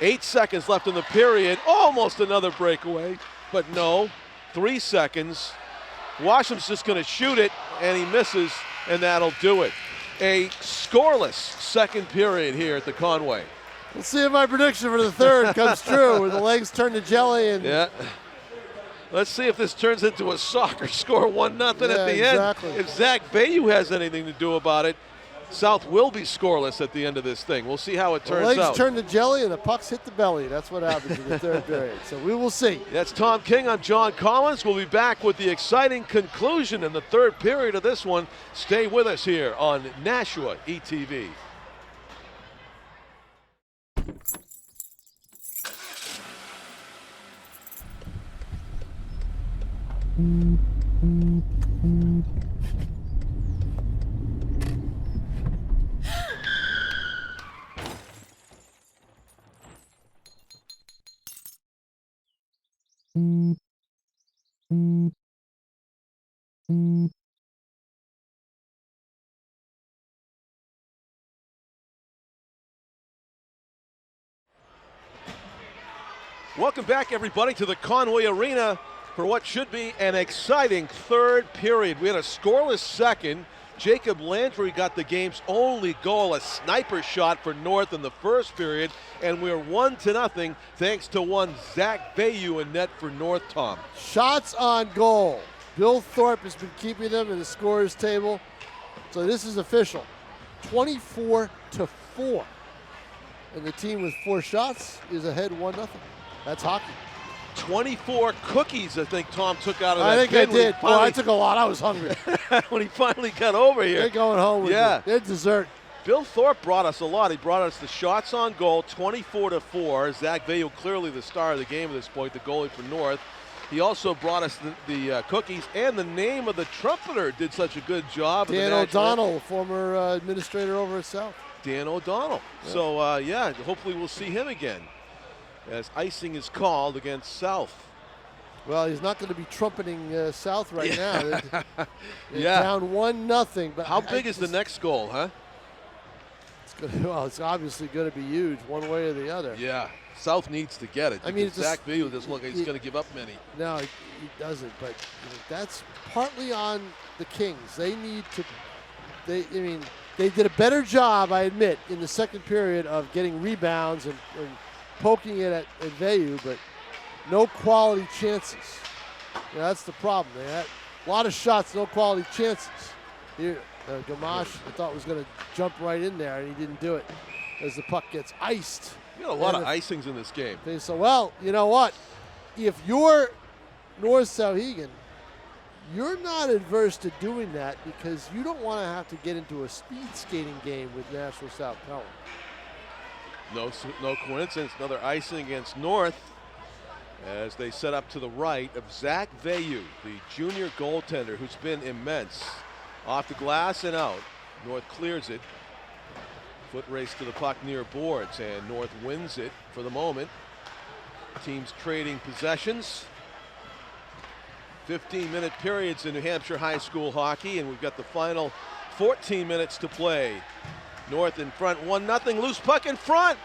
8 seconds left in the period. Almost another breakaway, but no. 3 seconds. Washam's just going to shoot it, and he misses, and that'll do it. A scoreless second period here at the Conway. We'll see if my prediction for the third comes true, where the legs turn to jelly. And yeah. Let's see if this turns into a soccer score, 1-0 at the end. If Zach Veyu has anything to do about it, South will be scoreless at the end of this thing. We'll see how it turns out. The legs turn to jelly and the pucks hit the belly. That's what happens in the third period. So we will see. That's Tom King. I'm John Collins. We'll be back with the exciting conclusion in the third period of this one. Stay with us here on Nashua ETV. Welcome back, everybody, to the Conway Arena for what should be an exciting third period. We had a scoreless second. Jacob Landry got the game's only goal, a sniper shot for North in the first period, and we're 1-0 thanks to one Zach Bayou in net for North, Tom. Shots on goal. Bill Thorpe has been keeping them in the scorers table. So this is official. 24-4. And the team with 4 shots is ahead 1-0. That's hockey. 24 cookies, I think Tom took out of that. I think I bin when he did. Well, I took a lot. I was hungry. when he finally got over here. They're going home with Yeah. They're dessert. Bill Thorpe brought us a lot. He brought us the shots on goal, 24-4. Zach Bayou clearly the star of the game at this point, the goalie for North. He also brought us the cookies, and the name of the trumpeter did such a good job. Dan O'Donnell, former administrator over at South. Dan O'Donnell. Yeah. So, yeah, hopefully we'll see him again as icing is called against South. Well, he's not going to be trumpeting South right now. They're Yeah. down 1-0. But how big is the next goal, huh? Well, it's obviously going to be huge, one way or the other. Yeah, South needs to get it. I mean, Zach Bayou doesn't look like he's going to give up many. No, he doesn't. But that's partly on the Kings. They need to. They did a better job, I admit, in the second period of getting rebounds and poking it at Bayou, but no quality chances. That's the problem. They had a lot of shots, no quality chances. Here, Gamache, I thought was going to jump right in there, and he didn't do it as the puck gets iced. You got a lot of icings in this game. So, well, you know what? If you're North Souhegan, you're not adverse to doing that because you don't want to have to get into a speed skating game with Nashua South Pelham. No coincidence. Another icing against North as they set up to the right of Zach Bayou, the junior goaltender who's been immense. Off the glass and out. North clears it. Foot race to the puck near boards, and North wins it for the moment. Teams trading possessions. 15-minute periods in New Hampshire high school hockey, and we've got the final 14 minutes to play. North in front, 1-0, loose puck in front.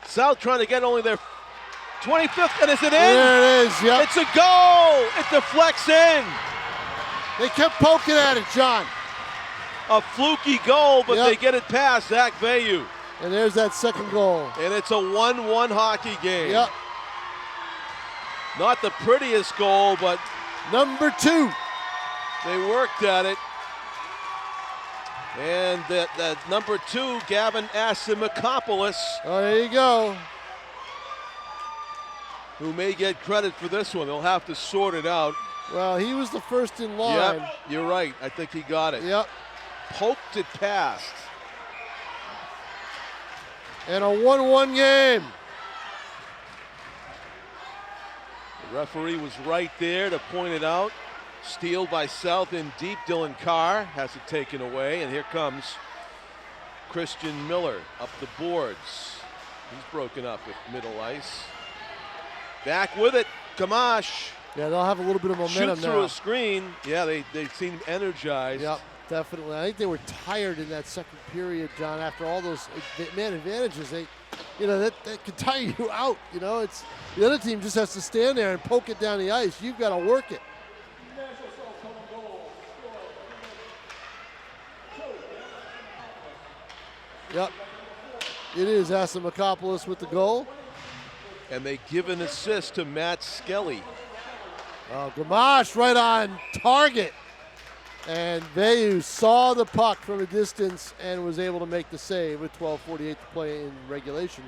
South trying to get only their 25th, and is it in? There it is, yep. It's a goal! It deflects in. They kept poking at it, John. A fluky goal, but they get it past Zach Bayou. And there's that second goal. And it's a 1-1 hockey game. Yep. Not the prettiest goal, but number 2. They worked at it. And that number 2, Gavin Asimakopoulos. Oh, there you go. Who may get credit for this one. They'll have to sort it out. Well, he was the first in line. Yep, you're right. I think he got it. Yep. Poked it past. And a 1-1 game. The referee was right there to point it out. Steal by South in deep. Dylan Carr has it taken away, and here comes Christian Miller up the boards. He's broken up at middle ice. Back with it, Gamache. Yeah, they'll have a little bit of momentum Shoot through now. a screen. Yeah, they seem energized. Yep, definitely. I think they were tired in that second period, John, after all those man advantages. That can tire you out. It's the other team just has to stand there and poke it down the ice. You've got to work it. Yep. It is Asimakopoulos with the goal. And they give an assist to Matt Skelly. Gamache right on target. And Bayou saw the puck from a distance and was able to make the save with 12:48 to play in regulation.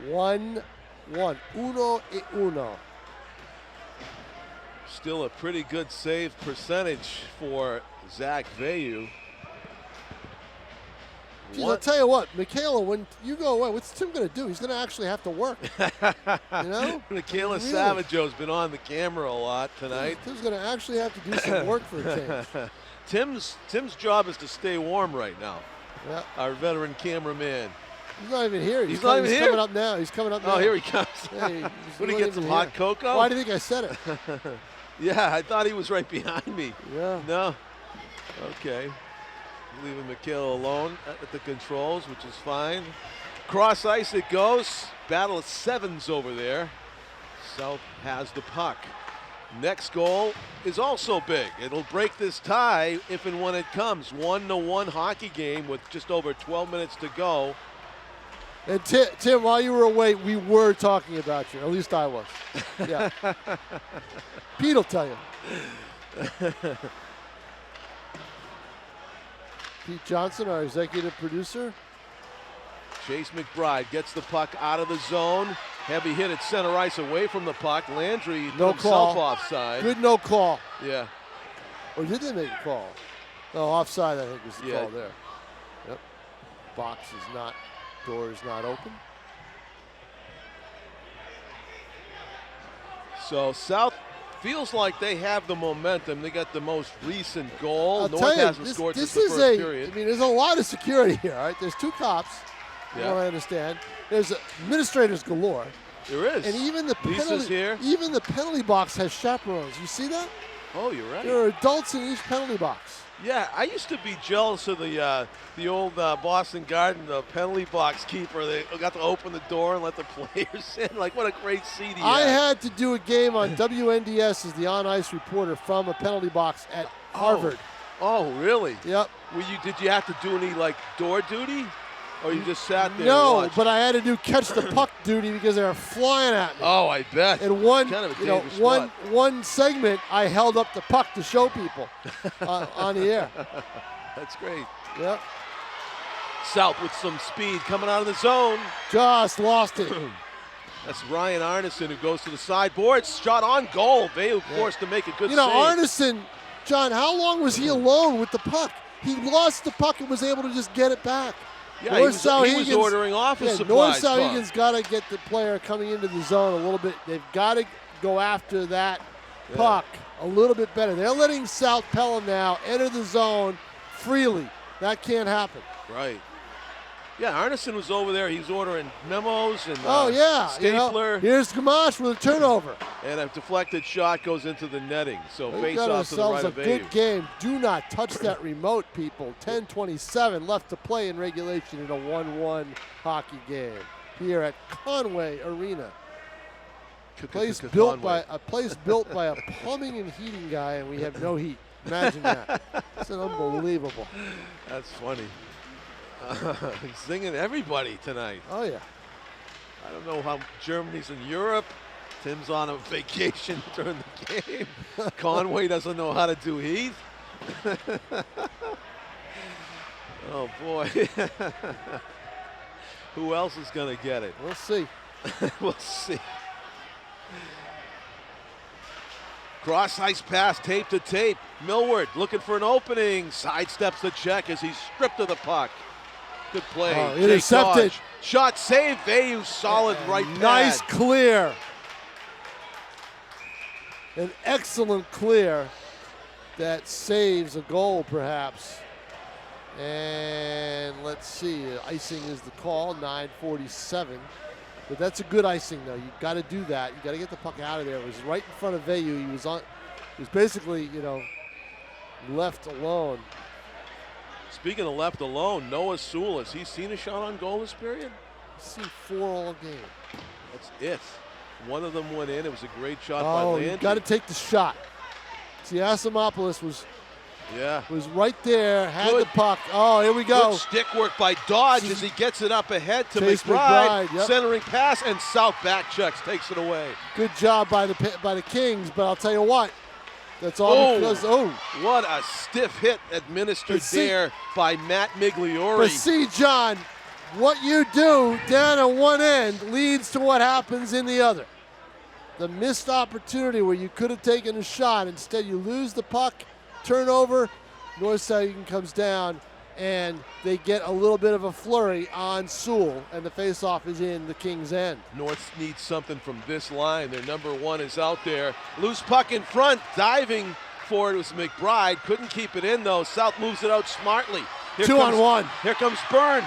1-1. 1-1. Still a pretty good save percentage for Zach Bayou. Geez, I'll tell you what, Michaela, when you go away, what's Tim going to do? He's going to actually have to work. You know? Michaela really? Savageau's been on the camera a lot tonight. Tim's going to actually have to do some work for a change. Tim's job is to stay warm right now. Yeah. Our veteran cameraman. He's not even here. He's not even here? Coming up now. He's coming up now. Oh, here he comes. Yeah, What did he get, some hot cocoa? Why do you think I said it? Yeah, I thought he was right behind me. Yeah. No. Okay. Leaving Michaela alone at the controls, which is fine. Cross ice it goes. Battle of sevens over there. South has the puck. Next goal is also big. It'll break this tie if and when it comes. 1-1 hockey game with just over 12 minutes to go. And Tim, while you were away, we were talking about you. At least I was. Yeah. Pete will tell you. Pete Johnson, our executive producer. Chase McBride gets the puck out of the zone. Heavy hit at center ice away from the puck. Landry no himself call. Offside. Good no call. Yeah. Or did they make a call? No, offside I think was the Yeah. call there. Yep. Box is not, door is not open. So South feels like they have the momentum. They got the most recent goal. I'll North tell you, hasn't scored this since the is first I period. mean, there's a lot of security here, all right? There's two cops, from Yeah. what I understand. There's administrators galore. There is. And even the Lisa's here. even the penalty box has chaperones. You see that? Oh, you're right. There are adults in each penalty box. Yeah, I used to be jealous of the old Boston Garden, the penalty box keeper. They got to open the door and let the players in. Like, what a great seat he I had. had to do a game on WNDS as the on-ice reporter from a penalty box at Harvard. Oh, really? Yep. Did you have to do any, like, door duty? Or you just sat there and No, watched? but I had to do catch the puck duty because they were flying at me. Oh, I bet. And one, Kind of a you know, dangerous one segment, I held up the puck to show people on the air. That's great. Yep. South with some speed coming out of the zone. Just lost it. That's Ryan Arneson who goes to the sideboard. Shot on goal. They forced to make a good You know, save. Arneson, John, how long was he alone with the puck? He lost the puck and was able to just get it back. Yeah, he was ordering office supplies. North Souhegan's got to get the player coming into the zone a little bit. They've got to go after that puck a little bit better. They're letting South Pelham now enter the zone freely. That can't happen. Right. Yeah, Arneson was over there. He's ordering memos and You stapler. know, here's Gamache with a turnover. And a deflected shot goes into the netting. So We face got off to the ourselves right a of good AU. game. Do not touch that remote, people. 10:27 left to play in regulation in a 1-1 hockey game here at Conway Arena. A place built by a plumbing and heating guy, and we have no heat. Imagine that. It's unbelievable. That's funny. He's singing everybody tonight. Oh yeah. I don't know how Germany's in Europe. Tim's on a vacation during the game. Conway doesn't know how to do Heath. Oh boy. Who else is going to get it? We'll see. We'll see. Cross ice pass, tape to tape. Millward looking for an opening. Sidesteps the check as he's stripped of the puck. Good play. Oh, Jake intercepted. Dodge. Shot saved. Vayu solid right pad. Nice clear. An excellent clear that saves a goal, perhaps. And let's see. Icing is the call. 9:47. But that's a good icing, though. You've got to do that. You've got to get the puck out of there. It was right in front of Vayu. He was basically, you know, left alone. Speaking of left alone, Noah Sewell, has he seen a shot on goal this period? I've seen 4 all game. That's it. One of them went in. It was a great shot by Oh, Landry. you've got to take the shot. See, Asimopoulos was Yeah. right there, had Good. the puck. Oh, here we go. Good stick work by Dodge as he gets it up ahead to Chase McBride. McBride, yep. Centering pass, and South back checks, takes it away. Good job by the Kings, but I'll tell you what, that's all because What a stiff hit administered But see- there by Matt Migliori. But see, John, what you do down at one end leads to what happens in the other. The missed opportunity where you could have taken a shot, instead you lose the puck, turnover, North Souhegan comes down and they get a little bit of a flurry on Sewell, and the faceoff is in the Kings' end. North needs something from this line. Their number one is out there. Loose puck in front, diving for it was McBride. Couldn't keep it in though. South moves it out smartly. Here 2-on-1. Here comes Byrne.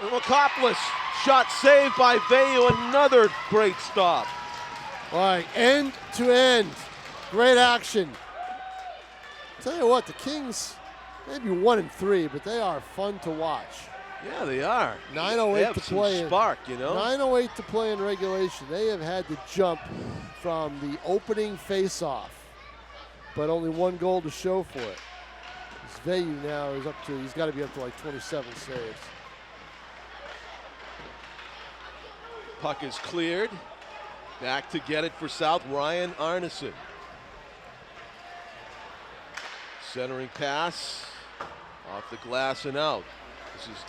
Makopoulos. Shot saved by Veyu. Another great stop. All right, end to end. Great action. Tell you what, the Kings, maybe 1-3, but they are fun to watch. Yeah, they are. 9:08 to play. Spark, you know. 9:08 to play in regulation. They have had to jump from the opening face-off, but only one goal to show for it. Veyu now is he's got to be up to like 27 saves. Puck is cleared. Back to get it for South, Ryan Arneson. Centering pass, off the glass and out. This is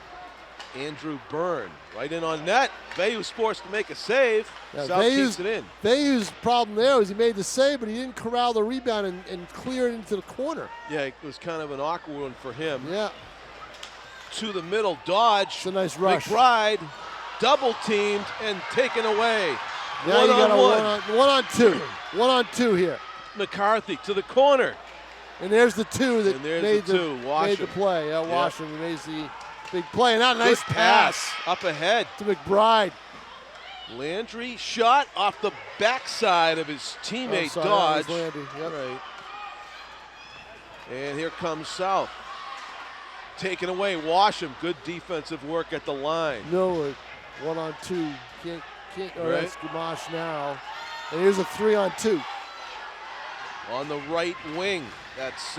Andrew Byrne, right in on net. Veyu's forced to make a save. Yeah, South keeps it in. Veyu's problem there was he made the save, but he didn't corral the rebound and clear it into the corner. Yeah, it was kind of an awkward one for him. Yeah. To the middle, dodge. It's a nice rush. McBride, double teamed and taken away. Now you got a 1-on-2. 1-on-2 here. McCarthy to the corner. And there's the two that made the play. Yeah, Washington makes the big play. And now a nice pass up ahead to McBride. Landry shot off the backside of his teammate Dodge. Yep. Right. And here comes South. Taken away, Washam. Good defensive work at the line. Miller, 1-on-2. Can't right. That's Gamache now. And here's a 3-on-2. On the right wing, that's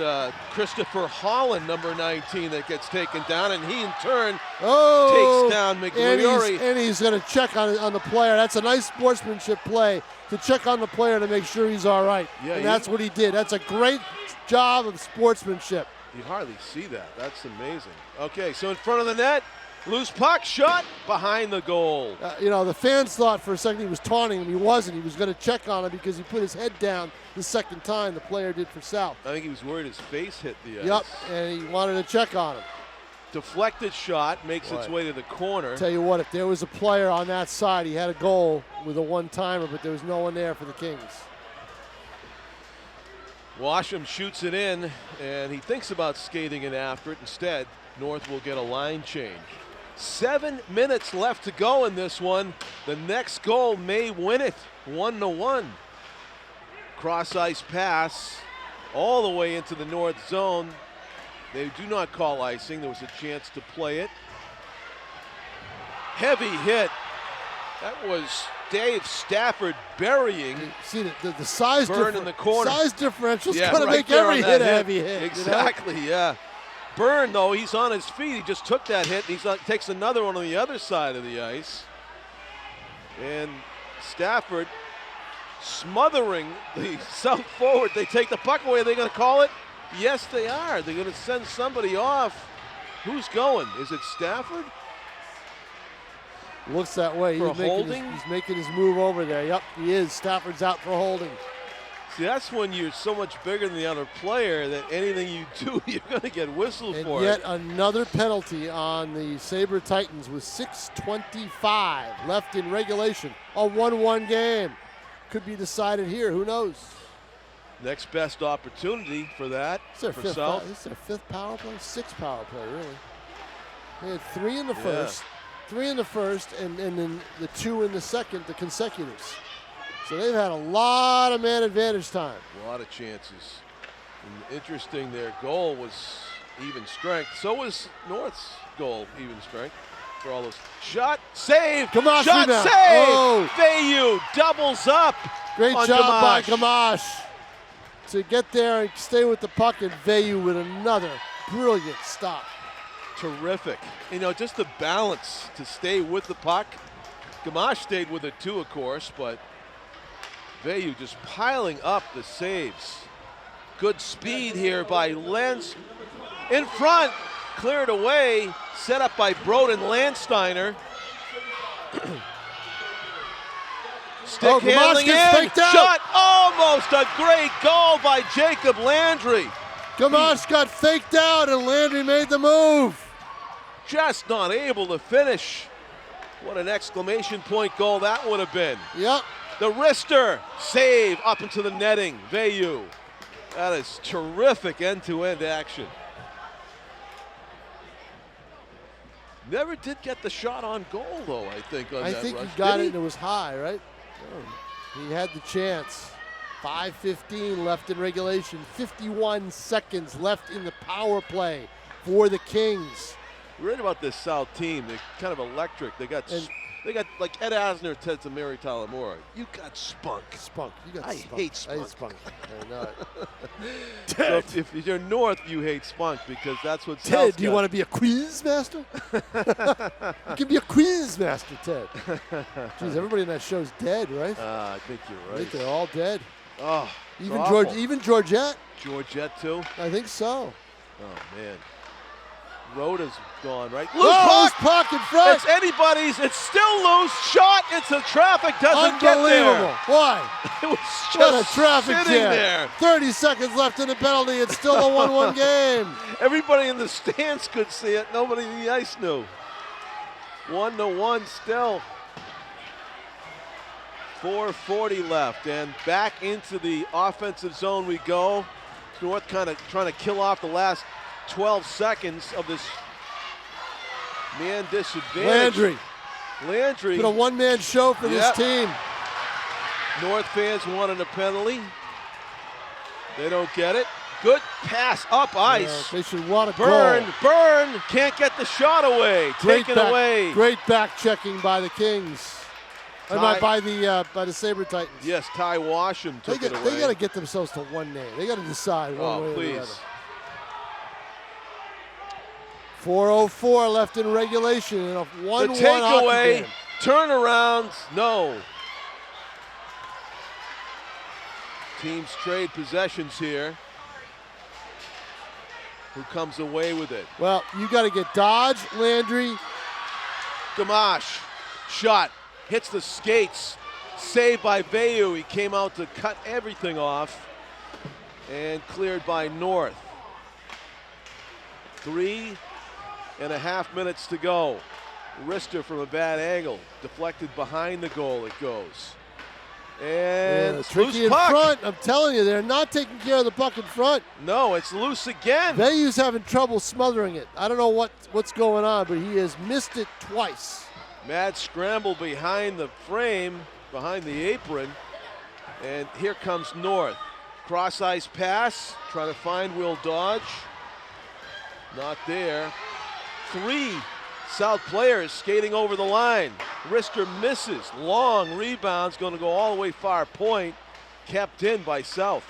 Christopher Holland, number 19, that gets taken down, and he in turn takes down McGlory. And he's going to check on the player. That's a nice sportsmanship play to check on the player to make sure he's all right. Yeah, and that's what he did. That's a great job of sportsmanship. You hardly see that. That's amazing. Okay, so in front of the net, loose puck, shot behind the goal. The fans thought for a second he was taunting him. He wasn't. He was going to check on him because he put his head down the second time the player did for South. I think he was worried his face hit the ice. Yep, and he wanted to check on him. Deflected shot makes its way to the corner. Tell you what, if there was a player on that side, he had a goal with a one-timer, but there was no one there for the Kings. Washam shoots it in, and he thinks about skating in after it. Instead, North will get a line change. 7 minutes left to go in this one. The next goal may win it, 1-1. Cross ice pass all the way into the North zone. They do not call icing. There was a chance to play it. Heavy hit. That was Dave Stafford burying. See the size Byrne in the corner. Size differential is going to make every hit a heavy hit. Exactly, yeah. Byrne, though, he's on his feet. He just took that hit. He takes another one on the other side of the ice. And Stafford smothering the South forward. They take the puck away. Are they going to call it? Yes, they are. They're going to send somebody off. Who's going? Is it Stafford? Looks that way. For holding? He's making his move over there. Yep, he is. Stafford's out for holding. See, that's when you're so much bigger than the other player that anything you do, you're going to get whistled for. And yet another penalty on the Saber-Titans with 6:25 left in regulation. A 1-1 game. Could be decided here. Who knows? Next best opportunity for that for South. It's their fifth power play, sixth power play, really. They had 3 in the first, 3 in the first, and then the 2 in the second, the consecutives. So they've had a lot of man advantage time. A lot of chances. And interesting, their goal was even strength. So was North's goal even strength for all those. Shot, save, Gamache shot, rebound. save! Oh. Veyu doubles up. Great on job Gamache. by Gamache to get there and stay with the puck, and Veyu with another brilliant stop. Terrific. Just the balance to stay with the puck. Gamache stayed with it too, of course, but Veyu just piling up the saves. Good speed here by Lenz. In front, cleared away, set up by Broden Landsteiner. Stick handling in, faked out. Shot, almost a great goal by Jacob Landry. Gamache got faked out and Landry made the move. Just not able to finish. What an exclamation point goal that would have been. Yep. The wrister save up into the netting. Vayu. That is terrific end-to-end action. Never did get the shot on goal, though, I think, on I that think rush. he got Did it and it was high, right? He had the chance. 5:15 left in regulation. 51 seconds left in the power play for the Kings. We're right about this South team. They're kind of electric. They got like Ed Asner, Ted to Mary Tyler Moore. You got spunk. Spunk. You got I spunk. hate spunk. I hate spunk. I know it. So if you're North, you hate spunk because that's what Ted, South's do you got. want to be a quiz master? You can be a quiz master, Ted. Jeez, everybody in that show's dead, right? I think you're I right. think they're all dead. Oh, Even Georgette. Georgette too. I think so. Oh man. Rhoda's gone, right? Loose Puck! puck in front. It's anybody's. It's still loose. Shot into traffic. Doesn't get Unbelievable. there. Why? It was just What a traffic sitting jam. there. 30 seconds left in the penalty. It's still a 1-1 game. Everybody in the stands could see it. Nobody in the ice knew. 1-1 still. 4:40 left, and back into the offensive zone we go. North kind of trying to kill off the last 12 seconds of this man disadvantage. Landry. Been a one-man show for this team. North fans wanted a penalty. They don't get it. Good pass up ice. They should want a Burn, goal. Burn can't get the shot away. Taken away. Great back checking by the Kings. By the Saber-Titans. Yes, Ty Washam took it away. They got to get themselves to one name. They got to decide one way or the other. 4:04 left in regulation in a 1-1 The takeaway, game. turnarounds, no. Teams trade possessions here. Who comes away with it? Well, you got to get Dodge, Landry. Gamache, shot, hits the skates. Saved by Vayu. He came out to cut everything off. And cleared by North. 3.5 minutes to go. Wrister from a bad angle. Deflected behind the goal it goes. And it's tricky loose in puck. front. I'm telling you, they're not taking care of the puck in front. No, it's loose again. Vayu's having trouble smothering it. I don't know what's going on, but he has missed it twice. Mad scramble behind the frame, behind the apron. And here comes North. Cross ice pass, trying to find Will Dodge. Not there. 3 South players skating over the line. Wrister misses. Long rebounds, going to go all the way far point. Kept in by South.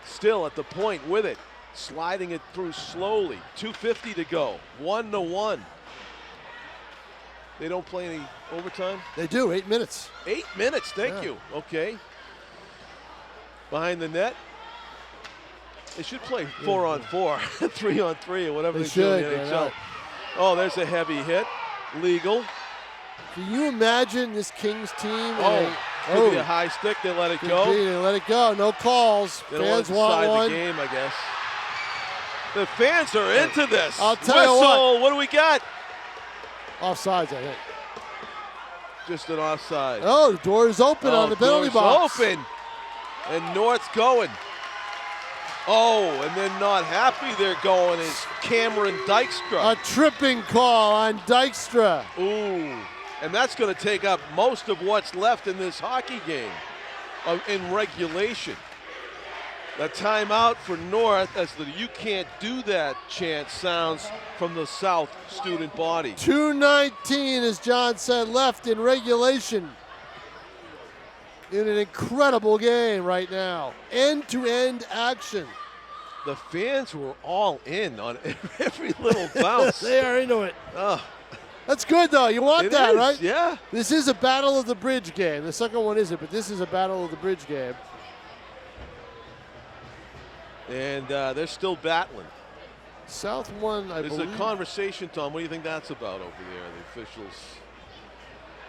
Still at the point with it. Sliding it through slowly. 2:50 to go. 1-1. They don't play any overtime? They do, 8 minutes. 8 minutes, thank you. Okay. Behind the net. They should play 4-on-4, 3-on-3, or whatever they do in the NHL. Oh, there's a heavy hit. Legal. Can you imagine this Kings team? Could be a high stick. They let it go. They let it go. No calls. They don't Fans want to want one. decide the game, I guess. The fans are into this. I'll tell you what do we got? Offsides, I think. Just an offside. Oh, the door is open on the penalty box. Open. And North's going. Oh, and then not happy they're going is Cameron Dykstra. A tripping call on Dykstra. Ooh, and that's going to take up most of what's left in this hockey game in regulation. The timeout for North as the "you can't do that" chant sounds from the South student body. 2:19, as John said, left in regulation. In an incredible game right now. End-to-end action. The fans were all in on every little bounce. They are into it. Oh. That's good, though. You want that, right? Yeah. This is a battle of the bridge game. The second one isn't, but this is a battle of the bridge game. And they're still battling. South won, I believe. There's a conversation, Tom. What do you think that's about over there, the officials?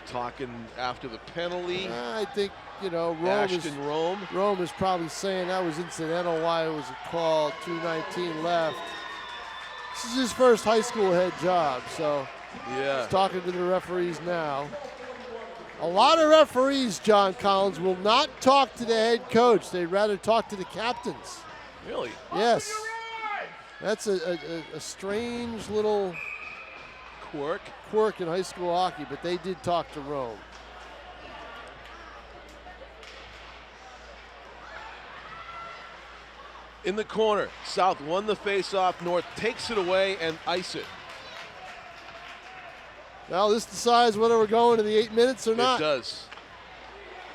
talking after the penalty. I think, you know, Rome is probably saying that was incidental, why it was a call, 2:19 left. This is his first high school head job, so yeah, he's talking to the referees now. A lot of referees, John Collins, will not talk to the head coach. They'd rather talk to the captains. Really? Yes. That's a strange little quirk in high school hockey, but they did talk to Rome. In the corner, South won the faceoff. North takes it away and ice it. Well, this decides whether we're going to the 8 minutes or not. It does.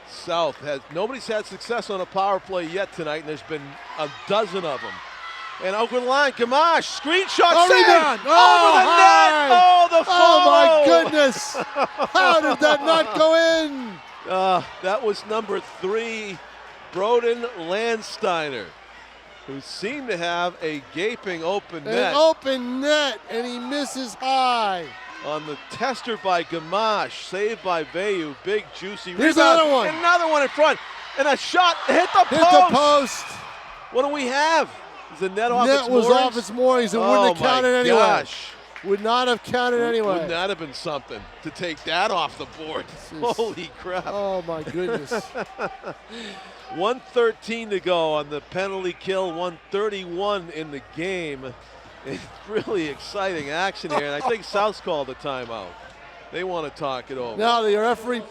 South nobody's had success on a power play yet tonight, and there's been a dozen of them. And over the line, Gamache, screenshot save! Rebound. Over the net! Oh, the follow! Oh, my goodness! How did that not go in? That was number 3, Broden Landsteiner, who seemed to have a gaping open net. An open net, and he misses high. On the tester by Gamache, saved by Vayu, big juicy Here's rebound. another one. And another one in front. And a shot hit the post. Hit the post. What do we have? Is the net off Net its was moorings? off its moorings. It wouldn't have counted anyway. Gosh. Would not have counted anyway. Would not have been something to take that off the board. Holy crap. Oh, my goodness. 1:13 to go on the penalty kill, 1:31 in the game. It's really exciting action here, and I think South's called a timeout. They want to talk it over. Now the referee,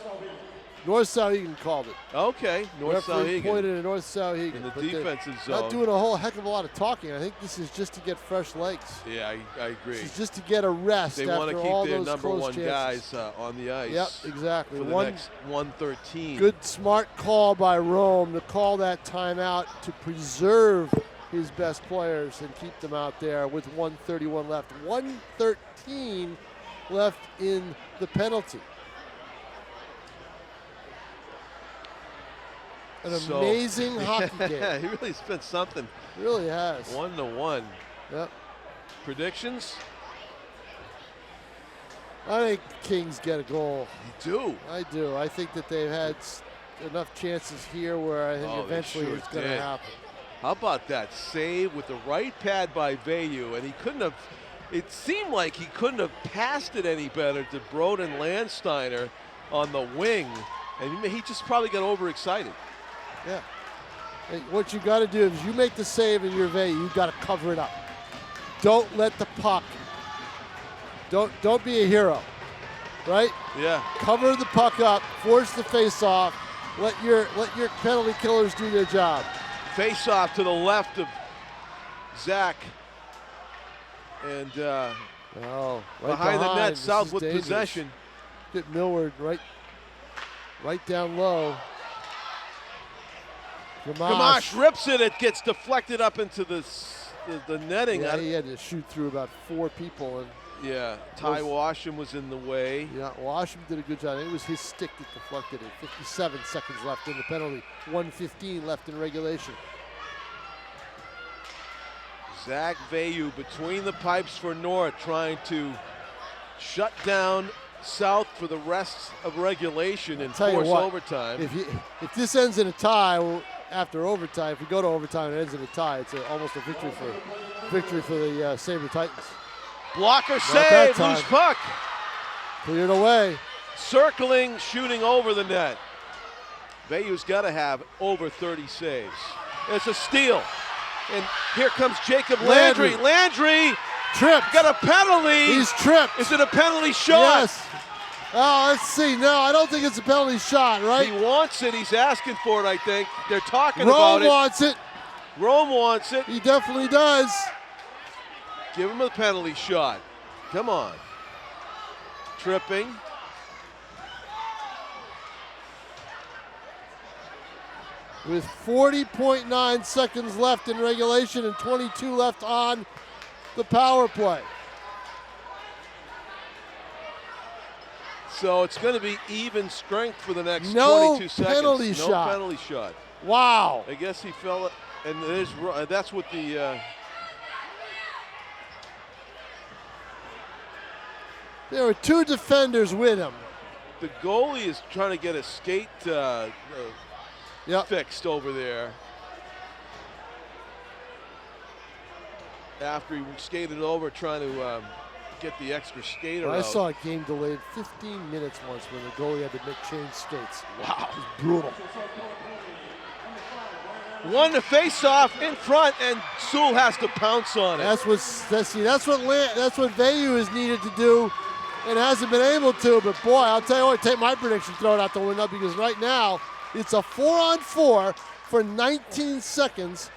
North Souhegan called it. Okay, North Referee Souhegan. pointed at North Souhegan. In the but defensive not zone. doing a whole heck of a lot of talking. I think this is just to get fresh legs. Yeah, I agree. This is just to get a rest They after want to all keep their those number close one chances. guys on the ice. Yep, exactly. For the next 1:13. Good, smart call by Rome to call that timeout to preserve his best players and keep them out there with 1:31 left. 1:13 left in the penalty. An amazing hockey game. He really spent something. Really has. 1-1. Yep. Predictions? I think Kings get a goal. You do? I do. I think that they've had enough chances here where I think eventually sure it's going to did. happen. How about that save with the right pad by Vayu, and he couldn't have, it seemed like he couldn't have passed it any better to Broden Landsteiner on the wing, and he just probably got overexcited. Yeah. Hey, what you got to do is you make the save in your Vayu, you got to cover it up. Don't let the puck, don't be a hero, right? Yeah. Cover the puck up, force the face off, let your penalty killers do their job. Face off to the left of Zach. And right behind the net, This South is with dangerous. possession. Get Millward right down low. Gamache rips it. It gets deflected up into the netting. Yeah, he had to shoot through about 4 people. And yeah, Ty Washam was in the way. yeah, Washam did a good job. It was his stick that deflected it. 57 seconds left in the penalty. 1:15 left in regulation. Zach Vayu between the pipes for North, trying to shut down South for the rest of regulation and Tell you force what, overtime. If this ends in a tie after overtime, if we go to overtime and it ends in a tie, it's almost a victory for the Saber-Titans. Blocker save, loose puck. Cleared away. Circling, shooting over the net. Vayu's got to have over 30 saves. It's a steal. And here comes Jacob Landry. Landry tripped. Got a penalty. He's tripped. Is it a penalty shot? Yes. Oh, let's see. No, I don't think it's a penalty shot, right? He wants it. He's asking for it, I think. They're talking about it. Rome wants it. Rome wants it. He definitely does. Give him a penalty shot. Come on. Tripping. With 40.9 seconds left in regulation and 22 left on the power play. So it's going to be even strength for the next No 22 seconds. penalty No shot. penalty shot. Wow. I guess he fell it, and that's what the There were 2 defenders with him. The goalie is trying to get a skate fixed over there. After he skated over, trying to get the extra skater out. I saw a game delayed 15 minutes once when the goalie had to change skates. Wow. It was brutal. Won the face-off in front, and Sewell has to pounce on it. That's what Vayu is needed to do, and hasn't been able to. But boy, I'll tell you what, take my prediction, throw it out the window, because right now it's a 4-on-4 for 19 seconds,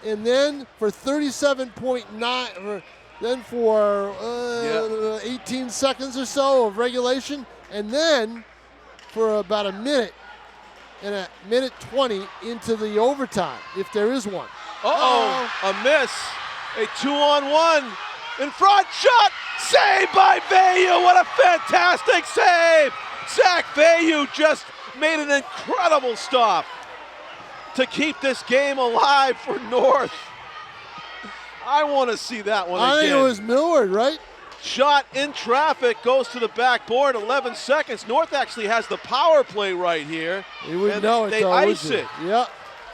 and then for 37.9, then for 18 seconds or so of regulation, and then for about a minute and a minute 20 into the overtime, if there is one. A miss. A 2-on-1 in front, shot, saved by Vayu. What a fantastic save. Zach Vayu just made an incredible stop to keep this game alive for North. I want to see that one again. I think it was Millward, right? Shot in traffic, goes to the backboard, 11 seconds. North actually has the power play right here. You wouldn't know it, they though, ice would you? it. Yeah.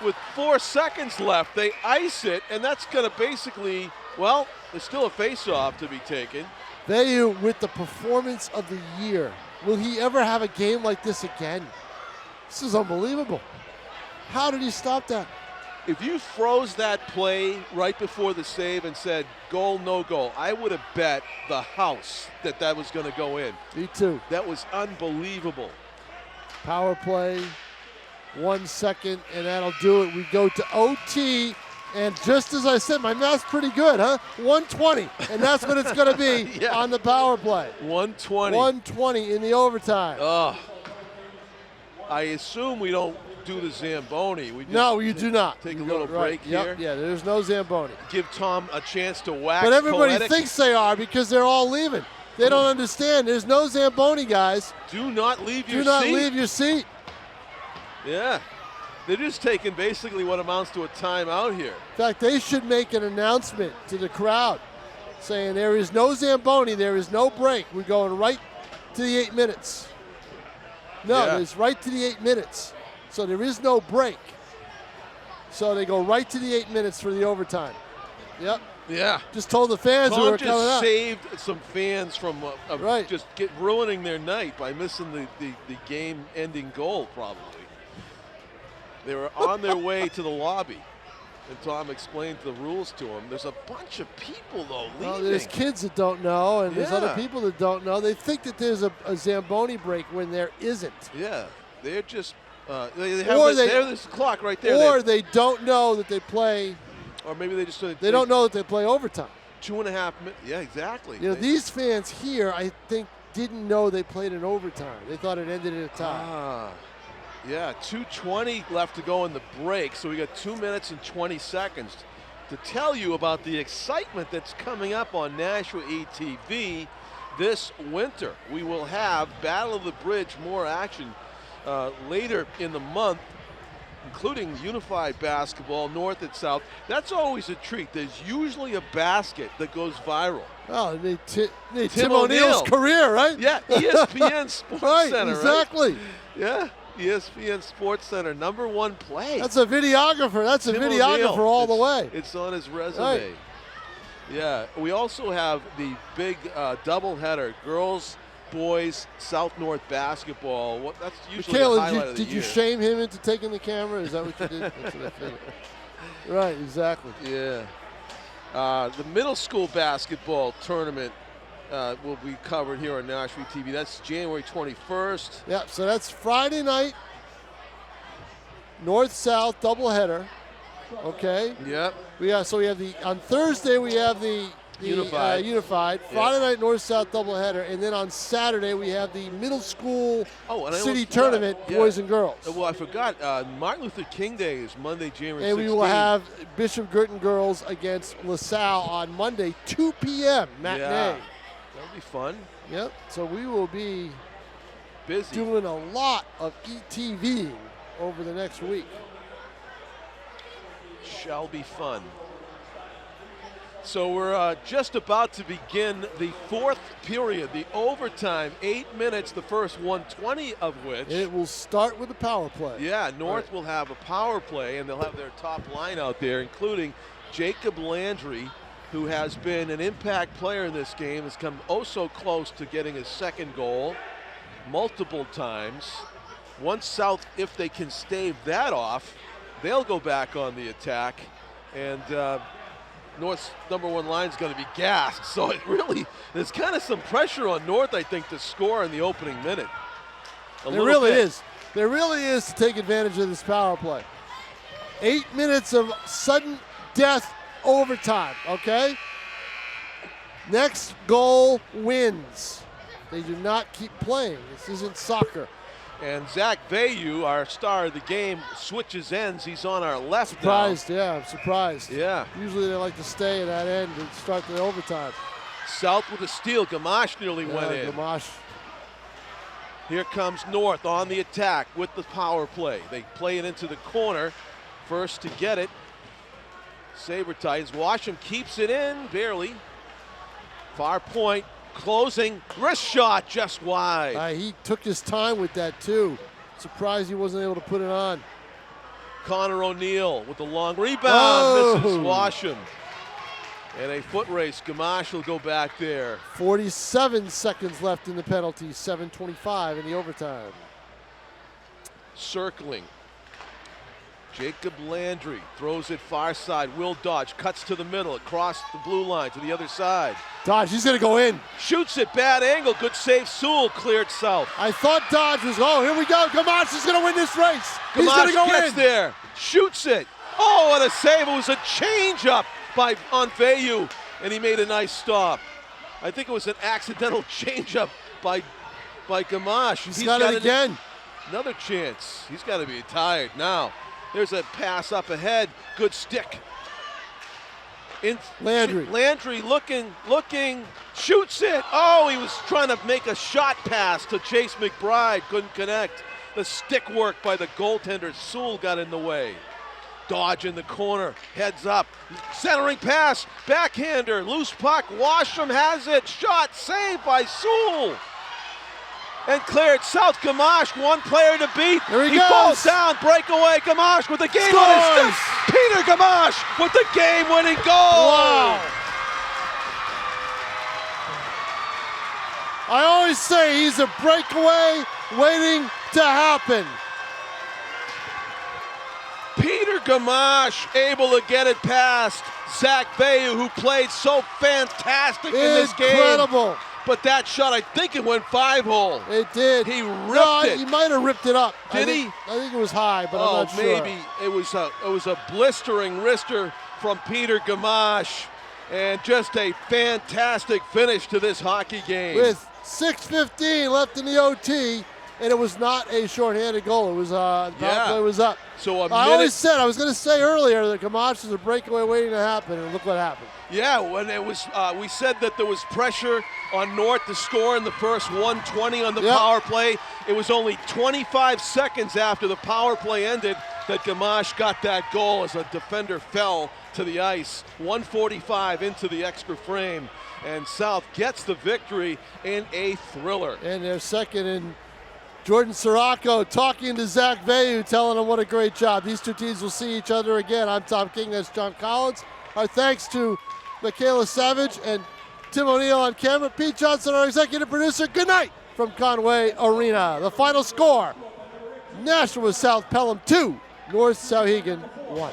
With 4 seconds left, they ice it, and that's going to basically, well, there's still a face-off to be taken. Vayu with the performance of the year. Will he ever have a game like this again? This is unbelievable. How did he stop that? If you froze that play right before the save and said goal, no goal, I would have bet the house that that was going to go in. Me too. That was unbelievable. Power play, 1 second, and that'll do it. We go to OT, and just as I said, my math's pretty good, huh? 120, and that's what it's going to be on the power play. 120. 120 in the overtime. I assume we don't do the Zamboni. We just no, you do not. Take a little break here. Yeah, there's no Zamboni. Give Tom a chance to wax But everybody poetic. thinks they are because they're all leaving. They don't understand. There's no Zamboni, guys. Do not leave your seat. Do not leave your seat. Yeah. They're just taking basically what amounts to a timeout here. In fact, they should make an announcement to the crowd saying there is no Zamboni, there is no break. We're going right to the 8 minutes. No, it's right to the 8 minutes. So there is no break. So they go right to the 8 minutes for the overtime. Yep. Yeah. Just told the fans who were coming just out. saved some fans from just ruining their night by missing the game-ending goal, probably. They were on their way to the lobby, and Tom explained the rules to them. There's a bunch of people, though, leaving. Well, there's kids that don't know, and there's other people that don't know. They think that there's a Zamboni break when there isn't. Yeah, they're just they have this clock right there. Or they don't know that they play. Or maybe they just they don't know that they play overtime. 2.5 minutes. Yeah, exactly. You know, these fans here, I think, didn't know they played in overtime. They thought it ended in a tie. Yeah, 2:20 left to go in the break, so we got 2 minutes and 20 seconds to tell you about the excitement that's coming up on Nashua ETV this winter. We will have Battle of the Bridge, more action later in the month, including unified basketball, North and South. That's always a treat. There's usually a basket that goes viral. Oh, Tim O'Neill's career, right? Yeah, ESPN Sports Center, exactly. Right? Yeah. ESPN Sports Center, #1 play. That's a videographer. That's a videographer all the way. It's on his resume. Right. Yeah. We also have the big doubleheader, girls, boys, South-North basketball. That's usually the highlight of the year. Did you shame him into taking the camera? Is that what you did? That's what I figured. Right, exactly. Yeah. The middle school basketball tournament will be covered here on Nashua TV. That's January 21st. Yeah, so that's Friday night, North-South doubleheader. Okay. Yep. We have on Thursday we have the unified. Friday night North-South doubleheader, and then on Saturday we have the middle school city tournament, boys and girls. Well, I forgot. Martin Luther King Day is Monday, January 16th. And we will have Bishop Girton girls against LaSalle on Monday, 2 p.m. matinee. Yeah. That'll be fun. Yep. So we will be busy doing a lot of ETVing over the next week. Shall be fun. So we're just about to begin the fourth period, the overtime, 8 minutes, the first 120 of which. It will start with the power play. Yeah, North will have a power play, and they'll have their top line out there, including Jacob Landry, who has been an impact player in this game, has come oh so close to getting his second goal multiple times. Once South, if they can stave that off, they'll go back on the attack, and North's number one line is going to be gassed. So there's kind of some pressure on North, I think, to score in the opening minute. There really is. There really is to take advantage of this power play. 8 minutes of sudden death overtime, okay? Next goal wins. They do not keep playing. This isn't soccer. And Zach Vayu, our star of the game, switches ends. He's on our left surprised, now. Yeah, I'm surprised. Yeah. Usually they like to stay at that end and start the overtime. South with a steal. Gamache nearly went in. Gamache. Here comes North on the attack with the power play. They play it into the corner. First to get it. Saber-Titans. Washam keeps it in, barely. Far point. Closing, wrist shot just wide. He took his time with that too. Surprised he wasn't able to put it on. Connor O'Neill with the long rebound, misses Washam. And a foot race, Gamache will go back there. 47 seconds left in the penalty, 7:25 in the overtime. Circling. Jacob Landry throws it far side. Will Dodge cuts to the middle, across the blue line to the other side. Dodge, he's gonna go in. Shoots it, bad angle, good save. Sewell cleared South. I thought Dodge was, here we go. Gamache is gonna win this race. He's gonna go gets in. There, shoots it. Oh, what a save. It was a change-up on Vayu, and he made a nice stop. I think it was an accidental change-up by Gamache. He's got it again. Another chance. He's got to be tired now. There's a pass up ahead. Good stick. Landry looking, shoots it. Oh, he was trying to make a shot pass to Chase McBride. Couldn't connect. The stick work by the goaltender. Sewell got in the way. Dodge in the corner. Heads up. Centering pass. Backhander. Loose puck. Washam has it. Shot saved by Sewell. And cleared. South Gamache, one player to beat. There he falls down, breakaway. Gamache with the game on his stick. Peter Gamache with the game-winning goal. Wow. I always say he's a breakaway waiting to happen. Peter Gamache able to get it past Zach Vayu, who played so fantastic in this game. Incredible. But that shot, I think it went 5-hole. It did. He ripped it. He might have ripped it up. Did he? I think it was high, but I'm not sure. Maybe. It was a blistering wrister from Peter Gamache, and just a fantastic finish to this hockey game. With 6:15 left in the OT, and it was not a shorthanded goal. It was the power play was up. So I always said, I was going to say earlier that Gamache is a breakaway waiting to happen, and look what happened. Yeah, when it was, we said that there was pressure on North to score in the first 120 on the power play. It was only 25 seconds after the power play ended that Gamache got that goal as a defender fell to the ice. 1:45 into the extra frame, and South gets the victory in a thriller. And their second, and Jordan Sirocco talking to Zach Vayu, telling him what a great job. These two teams will see each other again. I'm Tom King, that's John Collins. Our thanks to Michaela Savage and Tim O'Neill on camera. Pete Johnson, our executive producer. Good night from Conway Arena. The final score, Nashua South Pelham 2, North Souhegan 1.